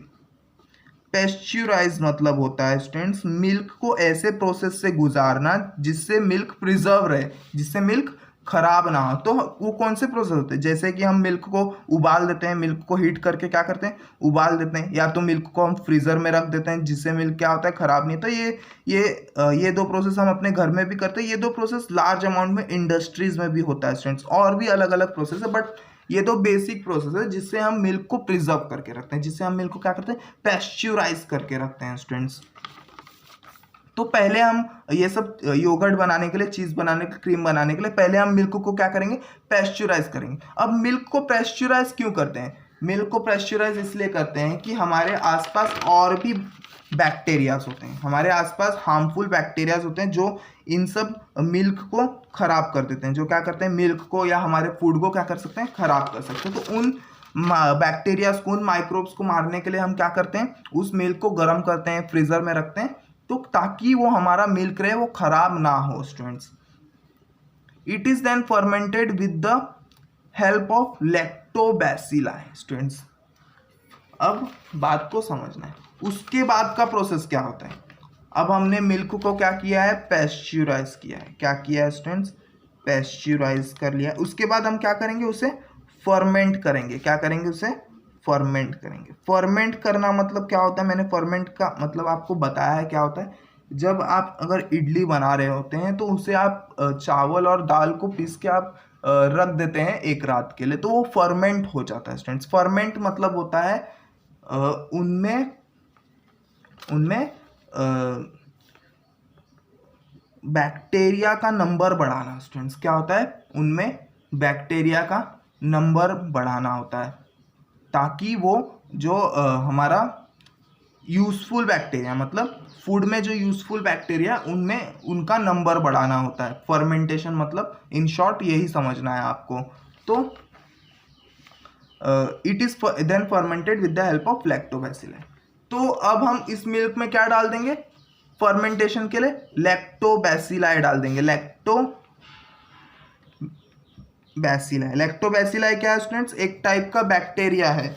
पेस्चराइज मतलब होता है स्टूडेंट्स मिल्क को ऐसे प्रोसेस से गुजारना जिससे मिल्क प्रिजर्व रहे, जिससे मिल्क खराब ना हो। तो वो कौन से प्रोसेस होते हैं? जैसे कि हम मिल्क को उबाल देते हैं, मिल्क को हीट करके क्या करते हैं? उबाल देते हैं, या तो मिल्क को हम फ्रीजर में रख देते हैं जिससे मिल्क क्या होता है? खराब नहीं। तो ये दो प्रोसेस हम अपने घर में भी करते हैं। ये दो प्रोसेस लार्ज अमाउंट में इंडस्ट्रीज में भी होता है स्टूडेंट्स। और भी अलग अलग प्रोसेस है, बट ये तो बेसिक प्रोसेस है जिससे हम मिल्क को प्रिजर्व करके रखते हैं, जिससे हम मिल्क को क्या करते हैं? पेस्चराइज करके रखते हैं स्टूडेंट्स। तो पहले हम ये सब योगर्ट बनाने के लिए, चीज़ बनाने के लिए, क्रीम बनाने के लिए पहले हम मिल्क को क्या करेंगे? पेस्चराइज करेंगे। अब मिल्क को पेस्चराइज क्यों करते हैं? मिल्क को पेस्चराइज इसलिए करते हैं कि हमारे आसपास और भी बैक्टीरियाज होते हैं, हमारे आसपास हार्मफुल बैक्टीरियाज होते हैं जो इन सब मिल्क को खराब कर देते हैं, जो क्या करते हैं? मिल्क को या हमारे फूड को क्या कर सकते हैं? खराब कर सकते हैं। तो उन बैक्टीरियाज को, उन माइक्रोब्स को मारने के लिए हम क्या करते हैं? उस मिल्क को गर्म करते हैं, फ्रीजर में रखते हैं, तो ताकि वो हमारा मिल्क रहे, वो खराब ना हो students. It is then fermented with the help of lactobacilli students. अब बात को समझना है, उसके बाद का प्रोसेस क्या होता है? अब हमने मिल्क को क्या किया है? पेस्चराइज किया है। क्या किया है स्टूडेंट्स? पेस्चराइज कर लिया। उसके बाद हम क्या करेंगे? उसे फर्मेंट करेंगे। क्या करेंगे? उसे फर्मेंट करेंगे। फर्मेंट करना मतलब क्या होता है? मैंने फर्मेंट का मतलब आपको बताया है क्या होता है। जब आप अगर इडली बना रहे होते हैं तो उसे आप चावल और दाल को पीस के आप रख देते हैं एक रात के लिए, तो वो फर्मेंट हो जाता है स्टूडेंट्स। फर्मेंट मतलब होता है उनमें बैक्टीरिया का नंबर बढ़ाना स्टूडेंट्स। क्या होता है? उनमें बैक्टीरिया का नंबर बढ़ाना होता है, ताकि वो जो हमारा यूज़फुल बैक्टीरिया, मतलब फूड में जो यूज़फुल बैक्टीरिया, उनमें उनका नंबर बढ़ाना होता है। फर्मेंटेशन मतलब इन शॉर्ट यही समझना है आपको। तो it is then fermented with the help of lactobacilli. तो अब हम इस मिल्क में क्या डाल देंगे? फर्मेंटेशन के लिए लैक्टोबैसिलाई डाल देंगे। लैक्टोबैसिलाई क्या है स्टूडेंट्स? एक टाइप का बैक्टीरिया है।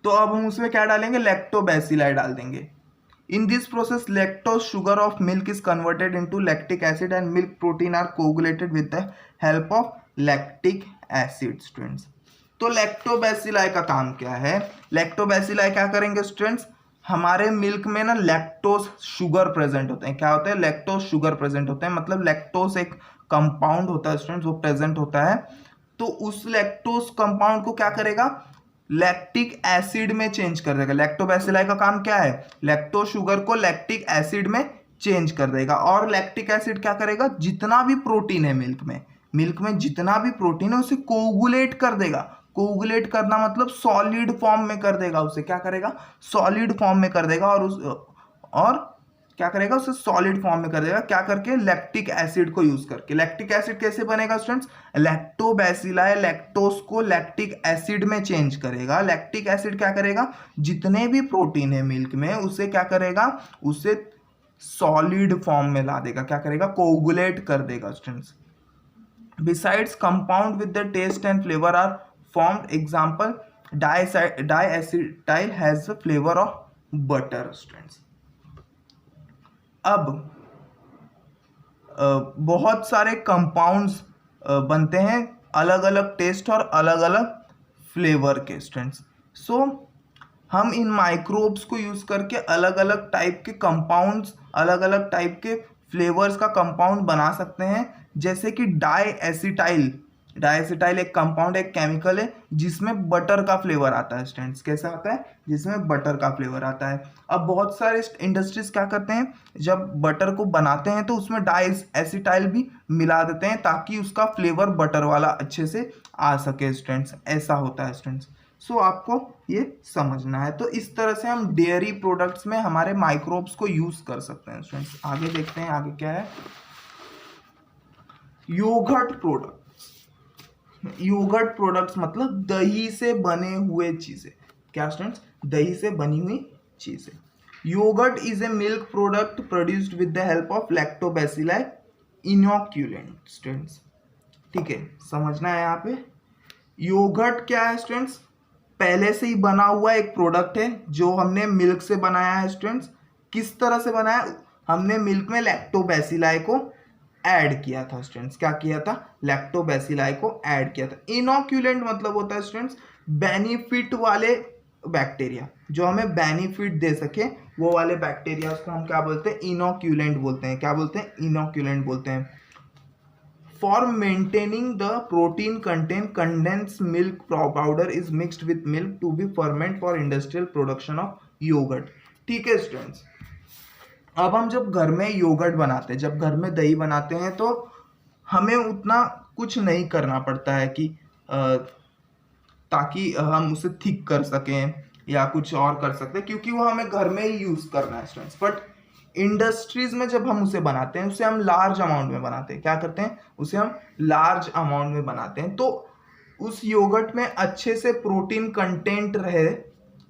तो अब हम उसमें क्या डालेंगे? लैक्टोबैसिलाई डाल देंगे। In this process lactose sugar of milk is converted into lactic acid and milk protein are coagulated with the help of lactic acid students. तो लैक्टोबैसिलाई का काम क्या है? लैक्टोबैसिलाई क्या करेंगे स्टूडेंट्स? हमारे मिल्क में ना लैक्टोज शुगर प्रेजेंट होते हैं। क्या होते हैं? लैक्टोज शुगर प्रेजेंट होते हैं, मतलब लैक्टोज एक कंपाउंड होता है स्टूडेंट्स, वो प्रेजेंट होता है। तो उस लैक्टोज कंपाउंड को क्या करेगा? लैक्टिक एसिड में चेंज कर देगा। लैक्टोबैसिलाई का काम क्या है? लैक्टोज शुगर को लैक्टिक एसिड में चेंज कर देगा। और लैक्टिक एसिड क्या करेगा? जितना भी प्रोटीन है मिल्क में जितना भी प्रोटीन है उसे कोगुलेट कर देगा। कोगुलेट करना मतलब सॉलिड फॉर्म में कर देगा। उसे क्या करेगा? सॉलिड फॉर्म में कर देगा। और क्या करेगा? उसे सॉलिड फॉर्म में कर देगा। क्या करके? लैक्टिक एसिड को यूज करके। लैक्टिक एसिड कैसे बनेगा स्टूडेंट्स? लैक्टोबैसिलाई लैक्टोज को लैक्टिक एसिड में चेंज करेगा। लैक्टिक एसिड क्या करेगा? जितने भी प्रोटीन है मिल्क में उसे क्या करेगा? उसे सॉलिड फॉर्म में ला देगा। क्या करेगा? कोगुलेट कर देगा students. Besides compound with the taste and flavour are formed. Example diacetyl has the flavour of butter students. अब बहुत सारे कंपाउंड्स बनते हैं अलग अलग टेस्ट और अलग अलग फ्लेवर के स्टूडेंट्स। सो हम इन माइक्रोब्स को यूज करके अलग अलग टाइप के कंपाउंड्स, अलग अलग टाइप के फ्लेवर्स का कंपाउंड बना सकते हैं। जैसे कि डाइएसिटाइल एक कंपाउंड, एक केमिकल है जिसमें बटर का फ्लेवर आता है स्टूडेंट्स। कैसा आता है? जिसमें बटर का फ्लेवर आता है। अब बहुत सारे इंडस्ट्रीज क्या करते हैं, जब बटर को बनाते हैं तो उसमें डाइएसिटाइल भी मिला देते हैं ताकि उसका फ्लेवर बटर वाला अच्छे से आ सके स्टूडेंट्स। ऐसा होता है स्टूडेंट्स। सो आपको ये समझना है। तो इस तरह से हम डेयरी प्रोडक्ट्स में हमारे माइक्रोब्स को यूज कर सकते हैं स्टूडेंट्स। आगे देखते हैं आगे क्या है। योगर्ट प्रोडक्ट्स मतलब दही से बने हुए चीजें। क्या स्टूडेंट्स? दही से बनी हुई चीजें। Yogurt is a milk product produced with the help of lactobacilli inoculant students. ठीक है, समझना है यहाँ पे। योगर्ट क्या है स्टूडेंट्स? पहले से ही बना हुआ एक प्रोडक्ट है जो हमने मिल्क से बनाया है स्टूडेंट्स। किस तरह से बनाया? हमने मिल्क में लैक्टोबैसिलाई को ऐड किया था स्टूडेंट्स। क्या किया था? लैक्टोबैसिलाई को ऐड किया था। इनोक्यूलेंट मतलब होता है स्टूडेंट्स बेनिफिट वाले बैक्टीरिया, जो हमें बेनिफिट दे सके वो वाले बैक्टीरिया को हम क्या बोलते हैं? इनोक्यूलेंट बोलते हैं। क्या बोलते हैं? इनोक्यूलेंट बोलते हैं। For maintaining the protein content condensed milk powder is mixed with milk to be ferment for industrial production of yogurt. ठीक है स्टूडेंट्स, अब हम जब घर में योगर्ट बनाते हैं, जब घर में दही बनाते हैं तो हमें उतना कुछ नहीं करना पड़ता है कि ताकि हम उसे थिक कर सकें या कुछ और कर सकते हैं, क्योंकि वो हमें घर में ही यूज करना है स्टूडेंट्स। बट इंडस्ट्रीज में जब हम उसे बनाते हैं उसे हम लार्ज अमाउंट में बनाते हैं। क्या करते हैं? उसे हम लार्ज अमाउंट में बनाते हैं। तो उस योगर्ट में अच्छे से प्रोटीन कंटेंट रहे,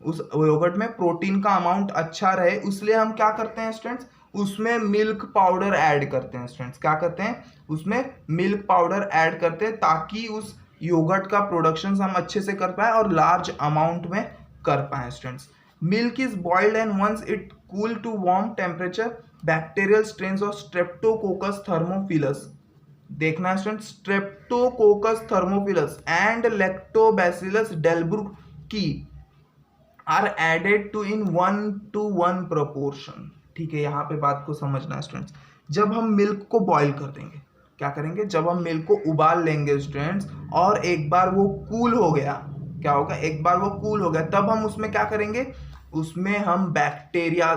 उस योगर्ट में प्रोटीन का अमाउंट अच्छा रहे, इसलिए हम क्या करते हैं स्टूडेंट्स? उसमें मिल्क पाउडर ऐड करते हैं स्टूडेंट्स। क्या करते हैं? उसमें मिल्क पाउडर ऐड करते हैं ताकि उस योगर्ट का प्रोडक्शन हम अच्छे से कर पाए और लार्ज अमाउंट में कर पाए students. Milk is boiled and once it cool to warm temperature bacterial strains of streptococcus thermophilus, देखना है students, streptococcus thermophilus and lactobacillus delbrueckii are added to in 1:1 proportion. ठीक है, यहाँ पे बात को समझना है स्टूडेंट्स। जब हम मिल्क को बॉईल कर देंगे, क्या करेंगे? जब हम मिल्क को उबाल लेंगे स्टूडेंट्स और एक बार वो कूल हो गया, क्या होगा? एक बार वो कूल हो गया तब हम उसमें क्या करेंगे? उसमें हम बैक्टीरिया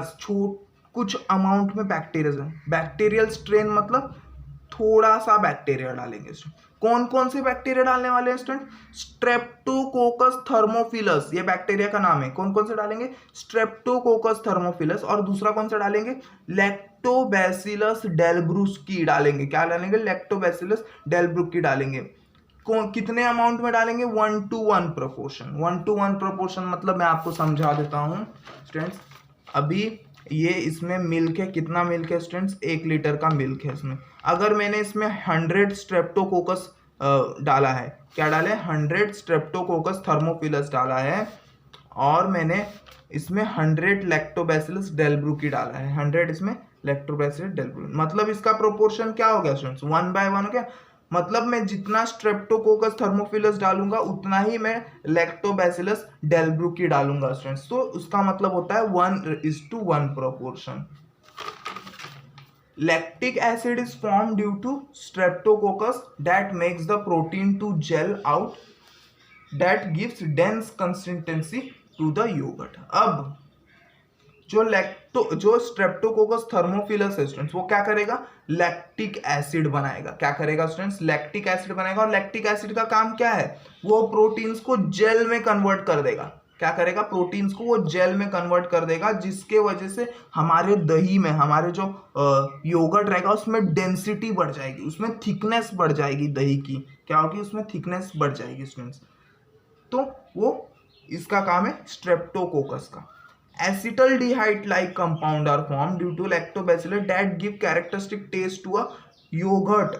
कुछ अमाउंट में बैक्टीरियल स्ट्रेन मतलब थोड़ा सा बैक्टीरिया डालेंगे। कौन कौन से बैक्टीरिया डालने वाले हैं स्टूडेंट? स्ट्रेप्टोकोकस थर्मोफिलस, ये बैक्टीरिया का नाम है। कौन कौन से डालेंगे? Streptococcus thermophilus. और दूसरा कौन सा डालेंगे? लैक्टोबैसिलस डेल्ब्रुस्की डालेंगे। क्या डालेंगे? लैक्टोबैसिलस डेल्ब्रुस्की डालेंगे। कितने अमाउंट में डालेंगे? 1:1 प्रोपोर्शन। 1:1 प्रोपोर्शन मतलब मैं आपको समझा देता हूं स्टूडेंट्स। अभी ये इसमें मिल्क है, कितना मिल्क है स्टूडेंट्स, 1 लीटर का मिल्क है इसमें। अगर मैंने इसमें 100 स्ट्रेप्टोकोकस डाला है, क्या डाला है, 100 स्ट्रेप्टोकोकस थर्मोफिलस डाला है, और मैंने इसमें 100 लैक्टोबैसिलस डेल्ब्रुकी डाला है, 100 इसमें लैक्टोबैसिलस डेल्ब्रुकी, मतलब इसका प्रोपोर्शन क्या हो गया स्टूडेंट्स, 1/1 हो गया। मतलब मैं जितना स्ट्रेप्टोकोकस थर्मोफिलस डालूंगा उतना ही मैं लैक्टोबैसिलस डेल्ब्रुकी डालूंगा स्टूडेंट्स। तो उसका मतलब होता है 1:1 proportion. Lactic acid is formed due to streptococcus that makes the protein to gel out that gives dense consistency to the yogurt। अब जो स्ट्रेप्टोकोकस थर्मोफिलस है स्टूडेंट्स, वो क्या करेगा, लैक्टिक एसिड बनाएगा। क्या करेगा स्टूडेंट्स, लैक्टिक एसिड बनाएगा। और लैक्टिक एसिड का काम क्या है, वो प्रोटीन्स को जेल में कन्वर्ट कर देगा। क्या करेगा, प्रोटीन्स को वो जेल में कन्वर्ट कर देगा, जिसके वजह से हमारे दही में, हमारे जो योगर्ट रहेगा उसमें डेंसिटी बढ़ जाएगी, उसमें थिकनेस बढ़ जाएगी दही की। क्या होगी, उसमें थिकनेस बढ़ जाएगी स्टूडेंट्स। तो वो इसका काम है स्ट्रेप्टोकोकस का। Acetaldehyde like compound are formed due to lactobacillus that give characteristic taste to a yogurt।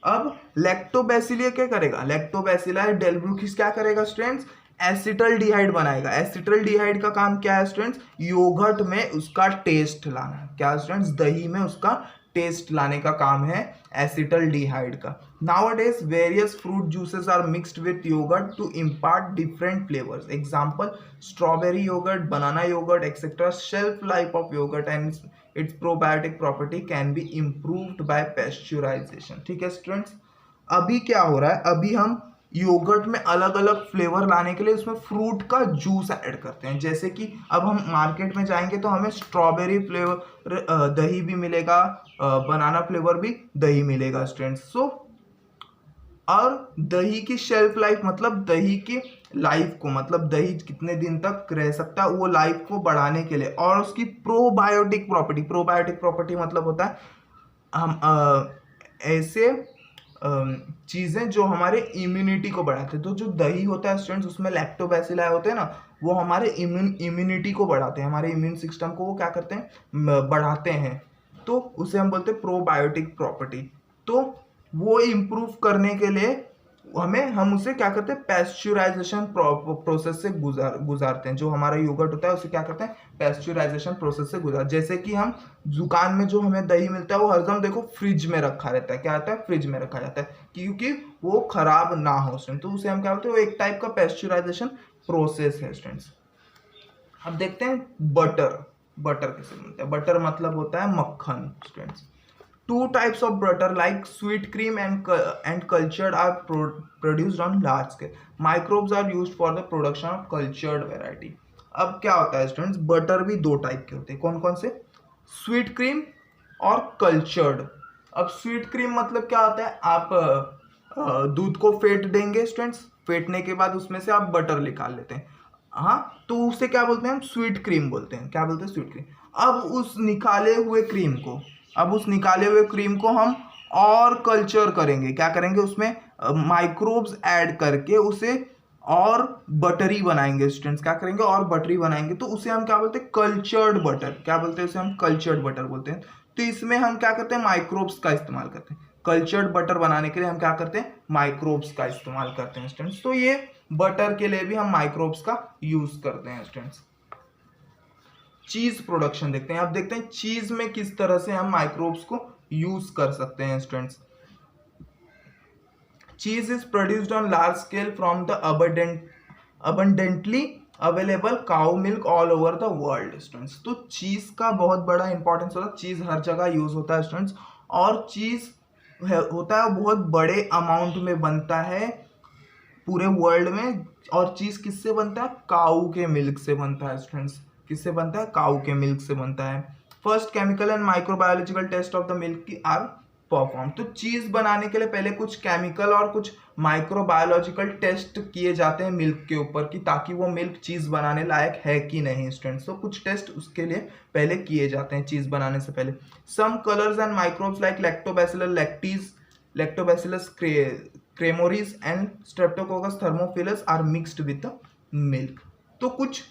अब लैक्टोबैसिलिया क्या करेगा, लैक्टोबैसिलस डेल्ब्रुकिस क्या करेगा स्टूडेंट्स, एसिटल्डिहाइड बनाएगा। एसिटल्डिहाइड का काम क्या है स्टूडेंट्स, योगर्ट में उसका टेस्ट लाना। क्या स्टूडेंट्स, दही में उसका टेस्ट लाने का काम है एसिटल्डिहाइड का। Nowadays various fruit juices are mixed with yogurt to impart different flavors। Example strawberry yogurt, banana yogurt, etc। Shelf life of yogurt and its probiotic property can be improved by pasteurization। ठीक है students, अभी क्या हो रहा है, अभी हम yogurt में अलग अलग फ्लेवर लाने के लिए उसमें फ्रूट का जूस ऐड करते हैं। जैसे कि अब हम मार्केट में जाएंगे तो हमें स्ट्रॉबेरी फ्लेवर दही भी मिलेगा, बनाना फ्लेवर भी दही मिलेगा स्टूडेंट्स। सो और दही की शेल्फ लाइफ, मतलब दही की लाइफ को, मतलब दही कितने दिन तक रह सकता है, वो लाइफ को बढ़ाने के लिए, और उसकी प्रोबायोटिक प्रॉपर्टी, प्रोबायोटिक प्रॉपर्टी मतलब होता है हम ऐसे चीज़ें जो हमारे इम्यूनिटी को बढ़ाते हैं। तो जो दही होता है स्टूडेंट्स, उसमें लैक्टोबैसिलाई होते हैं ना, वो हमारे इम्यूनिटी को बढ़ाते हैं, हमारे इम्यून सिस्टम को वो क्या करते हैं, बढ़ाते हैं। तो उसे हम बोलते हैं प्रोबायोटिक प्रॉपर्टी। तो वो इम्प्रूव करने के लिए हम उसे क्या करते हैं, पैस्चुराइजेशन प्रोसेस से गुजारते हैं। जो हमारा योगर्ट होता है उसे क्या करते हैं, पैस्चुराइजेशन प्रोसेस से जैसे कि हम दुकान में जो हमें दही मिलता है वो हरदम देखो फ्रिज में रखा रहता है। क्या होता है, फ्रिज में रखा जाता है, क्योंकि वो खराब ना हो स्टूडेंट। तो उसे हम क्या बोलते हैं, वो एक टाइप का पैस्चुराइजेशन प्रोसेस है स्टूडेंट्स। अब देखते हैं बटर। बटर किसे बोलते हैं, बटर मतलब होता है मक्खन students. Two types of butter like sweet cream and cultured are produced on large scale। Microbes are used for the production of cultured variety। अब क्या होता है स्टूडेंट्स, बटर भी दो टाइप के होते हैं। कौन कौन से, स्वीट क्रीम और कल्चर्ड। अब स्वीट क्रीम मतलब क्या होता है, आप दूध को फेंट देंगे स्टूडेंट्स, फेंटने के बाद उसमें से आप बटर निकाल लेते हैं, हाँ, तो उसे क्या बोलते हैं, हम स्वीट क्रीम बोलते हैं। क्या बोलते हैं, स्वीट क्रीम। अब उस निकाले हुए क्रीम को हम और कल्चर करेंगे। क्या करेंगे, उसमें माइक्रोब्स ऐड करके उसे और बटरी बनाएंगे स्टूडेंट्स। क्या करेंगे, और बटरी बनाएंगे, तो उसे हम क्या बोलते हैं, कल्चर्ड बटर। क्या बोलते हैं, उसे हम कल्चर्ड बटर बोलते हैं। तो इसमें हम क्या करते हैं, माइक्रोब्स का इस्तेमाल करते हैं। कल्चर्ड बटर बनाने के लिए हम क्या करते हैं, माइक्रोब्स का इस्तेमाल करते हैं स्टूडेंट्स। तो ये बटर के लिए भी हम माइक्रोब्स का यूज करते हैं स्टूडेंट्स। चीज प्रोडक्शन देखते हैं। अब देखते हैं चीज में किस तरह से हम माइक्रोब्स को यूज कर सकते हैं स्टूडेंट्स। चीज is produced on large scale from the abundantly available cow milk all over the world students. तो चीज का बहुत बड़ा इंपॉर्टेंस होता है, चीज हर जगह यूज होता है स्टूडेंट्स, और चीज होता है बहुत बड़े अमाउंट में बनता है पूरे वर्ल्ड में। और चीज किससे बनता है, काऊ के मिल्क से बनता है स्टूडेंट्स। किससे बनता है, काऊ के मिल्क से बनता है। First chemical and microbiological test of the milk की आर परफॉर्म। तो चीज बनाने के लिए पहले कुछ केमिकल और कुछ माइक्रोबायोलॉजिकल टेस्ट किए जाते हैं मिल्क के ऊपर, की ताकि वो मिल्क चीज बनाने लायक है कि नहीं स्टूडेंट्स। तो कुछ टेस्ट उसके लिए पहले किए जाते हैं चीज बनाने से पहले। Some colours and microbes like lactobacillus cremoris and streptococcus thermophilus are mixed with the milk. तो कुछ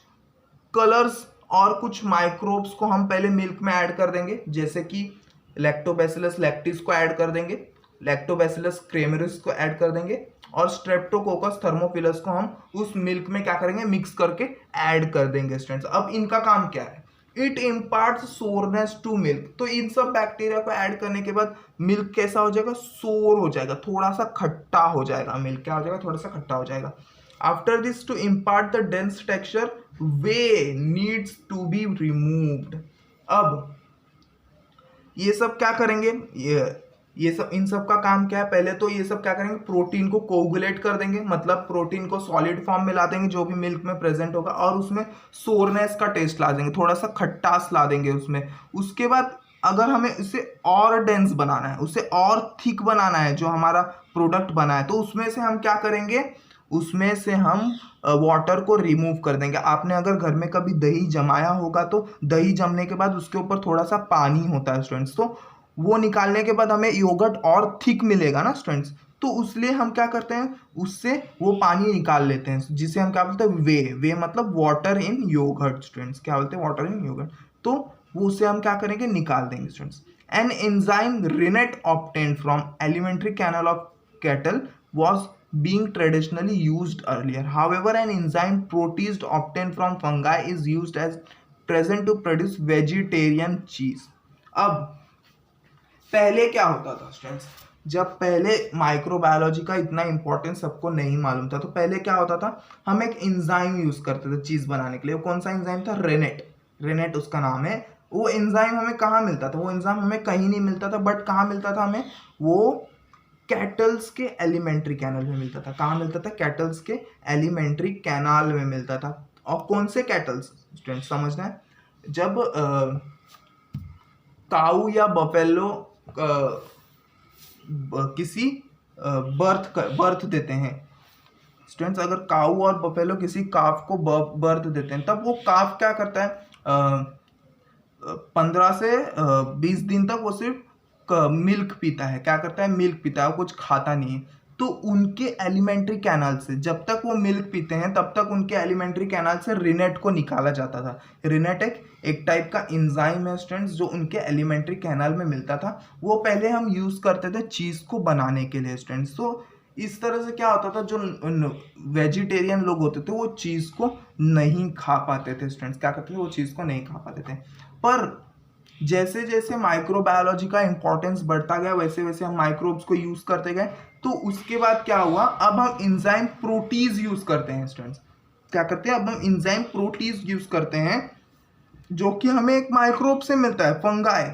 कलर्स और कुछ माइक्रोब्स को हम पहले मिल्क में ऐड कर देंगे, जैसे कि लैक्टोबैसिलस लैक्टिस को ऐड कर देंगे, लैक्टोबैसिलस क्रेमरिस को ऐड कर देंगे, और स्ट्रेप्टोकोकस थर्मोफिलस को हम उस मिल्क में क्या करेंगे, मिक्स करके ऐड कर देंगे स्टूडेंट्स। अब इनका काम क्या है, it imparts sourness to milk. तो इन सब बैक्टीरिया को ऐड करने के बाद मिल्क कैसा हो जाएगा, सोर हो जाएगा, थोड़ा सा खट्टा हो जाएगा मिल्क, क्या हो जाएगा, थोड़ा सा खट्टा हो जाएगा। After this to impart the dense texture whey needs to be removed. अब ये सब क्या करेंगे, ये सब इन सब का काम क्या है, पहले तो ये सब क्या करेंगे, प्रोटीन को कोगुलेट कर देंगे, मतलब प्रोटीन को सॉलिड फॉर्म में ला देंगे जो भी मिल्क में प्रेजेंट होगा, और उसमें सोरनेस का टेस्ट ला देंगे, थोड़ा सा खट्टास ला देंगे उसमें। उसके बाद अगर हमें इसे और डेंस बनाना है, उसे और थिक बनाना है, जो हमारा प्रोडक्ट बना है, तो उसमें से हम क्या करेंगे, उसमें से हम वाटर को रिमूव कर देंगे। आपने अगर घर में कभी दही जमाया होगा तो दही जमने के बाद उसके ऊपर थोड़ा सा पानी होता है स्टूडेंट्स, तो वो निकालने के बाद हमें योगर्ट और थिक मिलेगा ना स्टूडेंट्स, तो उसलिए हम क्या करते हैं, उससे वो पानी निकाल लेते हैं, जिसे हम क्या बोलते हैं, वे मतलब वाटर इन योगर्ट स्टूडेंट्स, क्या बोलते हैं, वाटर इन योगर्ट। तो वो उसे हम क्या करेंगे, निकाल देंगे students. An enzyme rennet obtained from elementary canal of cattle was being traditionally used earlier. However, an enzyme protease obtained from fungi is used as present to produce vegetarian cheese. अब पहले क्या होता था स्टूडेंट्स, जब पहले microbiology का इतना importance सबको नहीं मालूम था, तो पहले क्या होता था, हम एक एंजाइम यूज करते थे चीज बनाने के लिए। वो कौन सा एंजाइम था, रेनेट उसका नाम है। वो एंजाइम हमें कहाँ मिलता था, वो एंजाइम हमें कहीं नहीं मिलता था, बट कहाँ मिलता था हमें, वो कैटल्स के एलिमेंट्री कैनल में मिलता था। कहाँ मिलता था, कैटल्स के एलिमेंट्री कैनाल में मिलता था। और कौन से कैटल्स स्टूडेंट समझना है, जब काऊ या बफेलो किसी बर्थ देते हैं स्टूडेंट्स, अगर काऊ और बफेलो किसी काफ को बर्थ देते हैं, तब वो काफ क्या करता है, 15 से 20 दिन तक वो सिर्फ मिल्क पीता है। क्या करता है, मिल्क पीता है, वो कुछ खाता नहीं है। तो उनके एलिमेंट्री कैनाल से जब तक वो मिल्क पीते हैं तब तक उनके एलिमेंट्री कैनाल से रिनेट को निकाला जाता था। रिनेट एक टाइप का एंजाइम है स्टूडेंट्स, जो उनके एलिमेंट्री कैनाल में मिलता था। वो पहले हम यूज करते थे चीज को बनाने के लिए स्टूडेंट्स। तो इस तरह से क्या होता था, जो वेजिटेरियन लोग होते थे वो चीज को नहीं खा पाते थे स्टूडेंट्स, क्या करते थे, वो चीज को नहीं खा पाते थे। पर जैसे जैसे माइक्रोबायोलॉजी का इंपॉर्टेंस बढ़ता गया, वैसे वैसे हम माइक्रोब्स को यूज करते गए। तो उसके बाद क्या हुआ, अब हम एंजाइम प्रोटीज यूज करते हैं स्टूडेंट्स। क्या करते हैं, अब हम एंजाइम प्रोटीज यूज करते हैं, जो कि हमें एक माइक्रोब से मिलता है, फंगाई।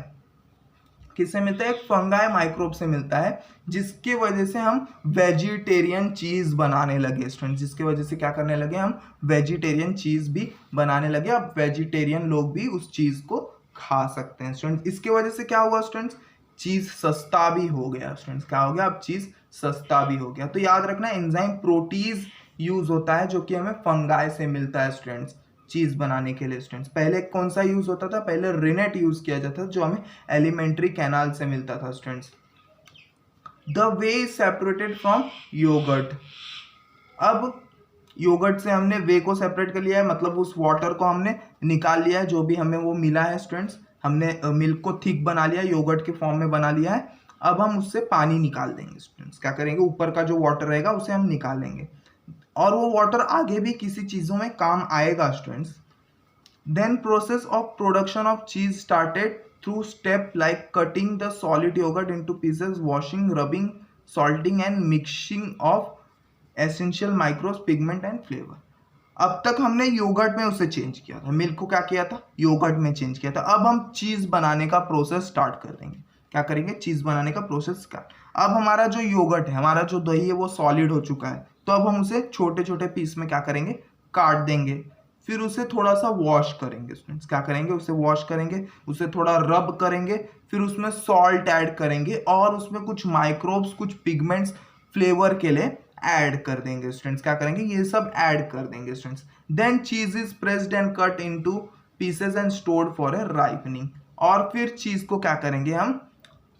किससे मिलता है, एक फंगाई माइक्रोब से मिलता है, जिसकी वजह से हम वेजिटेरियन चीज बनाने लगे स्टूडेंट्स। जिसकी वजह से क्या करने लगे, हम वेजिटेरियन चीज भी बनाने लगे। अब वेजिटेरियन लोग भी उस चीज को खा सकते हैं स्टूडेंट्स। इसकी वजह से क्या हुआ स्टूडेंट्स, चीज सस्ता भी हो गया स्टूडेंट्स। क्या हो गया, अब चीज सस्ता भी हो गया। तो याद रखना, एंजाइम प्रोटीज यूज होता है, जो कि हमें फंगाई से मिलता है स्टूडेंट्स, चीज बनाने के लिए स्टूडेंट्स। पहले कौन सा यूज होता था, पहले रिनेट यूज किया जाता था, जो हमें एलिमेंट्री कैनाल से मिलता था students. The whey is separated from yogurt. अब योगर्ट से हमने वे को सेपरेट कर लिया है, मतलब उस वाटर को हमने निकाल लिया है, जो भी हमें वो मिला है स्टूडेंट्स। हमने मिल्क को थिक बना लिया, योगर्ट के फॉर्म में बना लिया है। अब हम उससे पानी निकाल देंगे स्टूडेंट्स। क्या करेंगे, ऊपर का जो वाटर रहेगा उसे हम निकाल लेंगे, और वो वाटर आगे भी किसी चीज़ों में काम आएगा students. Then process of production of cheese started through step like cutting the solid yogurt into pieces, washing, rubbing, salting and mixing of essential micros, pigment and flavour. अब तक हमने योगर्ट में उसे चेंज किया था, मिल्क को क्या किया था, योगर्ट में चेंज किया था। अब हम चीज बनाने का प्रोसेस स्टार्ट कर देंगे। क्या करेंगे, चीज बनाने का प्रोसेस स्टार्ट। अब हमारा जो योगर्ट है, हमारा जो दही है, वो सॉलिड हो चुका है। तो अब हम उसे छोटे छोटे पीस में क्या करेंगे, काट देंगे। फिर उसे थोड़ा सा वॉश करेंगे स्टूडेंट्स। क्या करेंगे, उसे वॉश करेंगे, उसे थोड़ा रब करेंगे, फिर उसमें सॉल्ट ऐड करेंगे, और उसमें कुछ माइक्रोब्स, कुछ पिगमेंट्स फ्लेवर के लिए ऐड कर देंगे स्टूडेंट्स। क्या करेंगे, ये सब ऐड कर देंगे स्टूडेंट्स। देन चीज is pressed and cut into pieces and stored for a ripening. और फिर चीज को क्या करेंगे, हम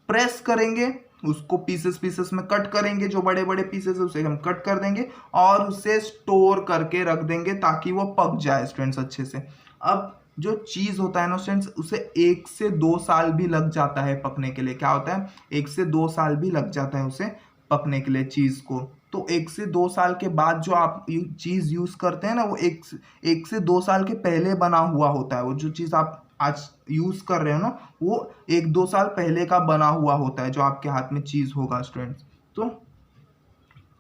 प्रेस करेंगे, उसको पीसेस में कट करेंगे, जो बड़े बड़े पीसेस है उसे हम कट कर देंगे, और उसे स्टोर करके रख देंगे ताकि वो पक जाए स्टूडेंट्स अच्छे से। अब जो चीज़ होता है ना स्टूडेंट्स, उसे 1 से 2 साल भी लग जाता है पकने के लिए। क्या होता है, 1 से 2 साल भी लग जाता है उसे पकने के लिए चीज़ को। तो 1 से 2 साल के बाद जो आप चीज़ यूज़ करते हैं ना, वो 1 से 2 साल के पहले बना हुआ होता है। वो जो चीज़ आप आज यूज़ कर रहे हो ना, वो 1-2 साल पहले का बना हुआ होता है जो आपके हाथ में चीज़ होगा स्टूडेंट्स। तो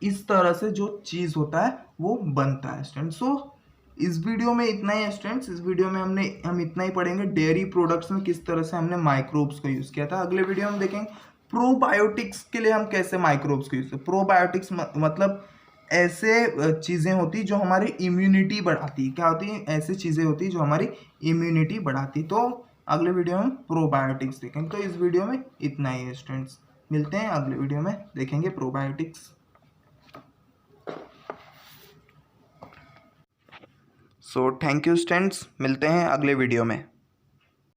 इस तरह से जो चीज़ होता है वो बनता है स्टूडेंट्स। सो इस वीडियो में इतना ही है स्टूडेंट्स। इस वीडियो में हम इतना ही पढ़ेंगे डेयरी प्रोडक्ट्स में किस तरह से हमने माइक्रोब्स को यूज़ किया था। अगले वीडियो में देखेंगे प्रोबायोटिक्स के लिए हम कैसे माइक्रोब्स को यूज़ करते हैं। प्रोबायोटिक्स मतलब ऐसे चीज़ें होती जो हमारी इम्यूनिटी बढ़ाती है। क्या होती है, ऐसी चीज़ें होती जो हमारी इम्यूनिटी बढ़ाती। तो अगले वीडियो में हम प्रोबायोटिक्स देखेंगे। तो इस वीडियो में इतना ही है स्टूडेंट्स, मिलते हैं अगले वीडियो में, देखेंगे probiotics. So thank you students, मिलते हैं अगले वीडियो में।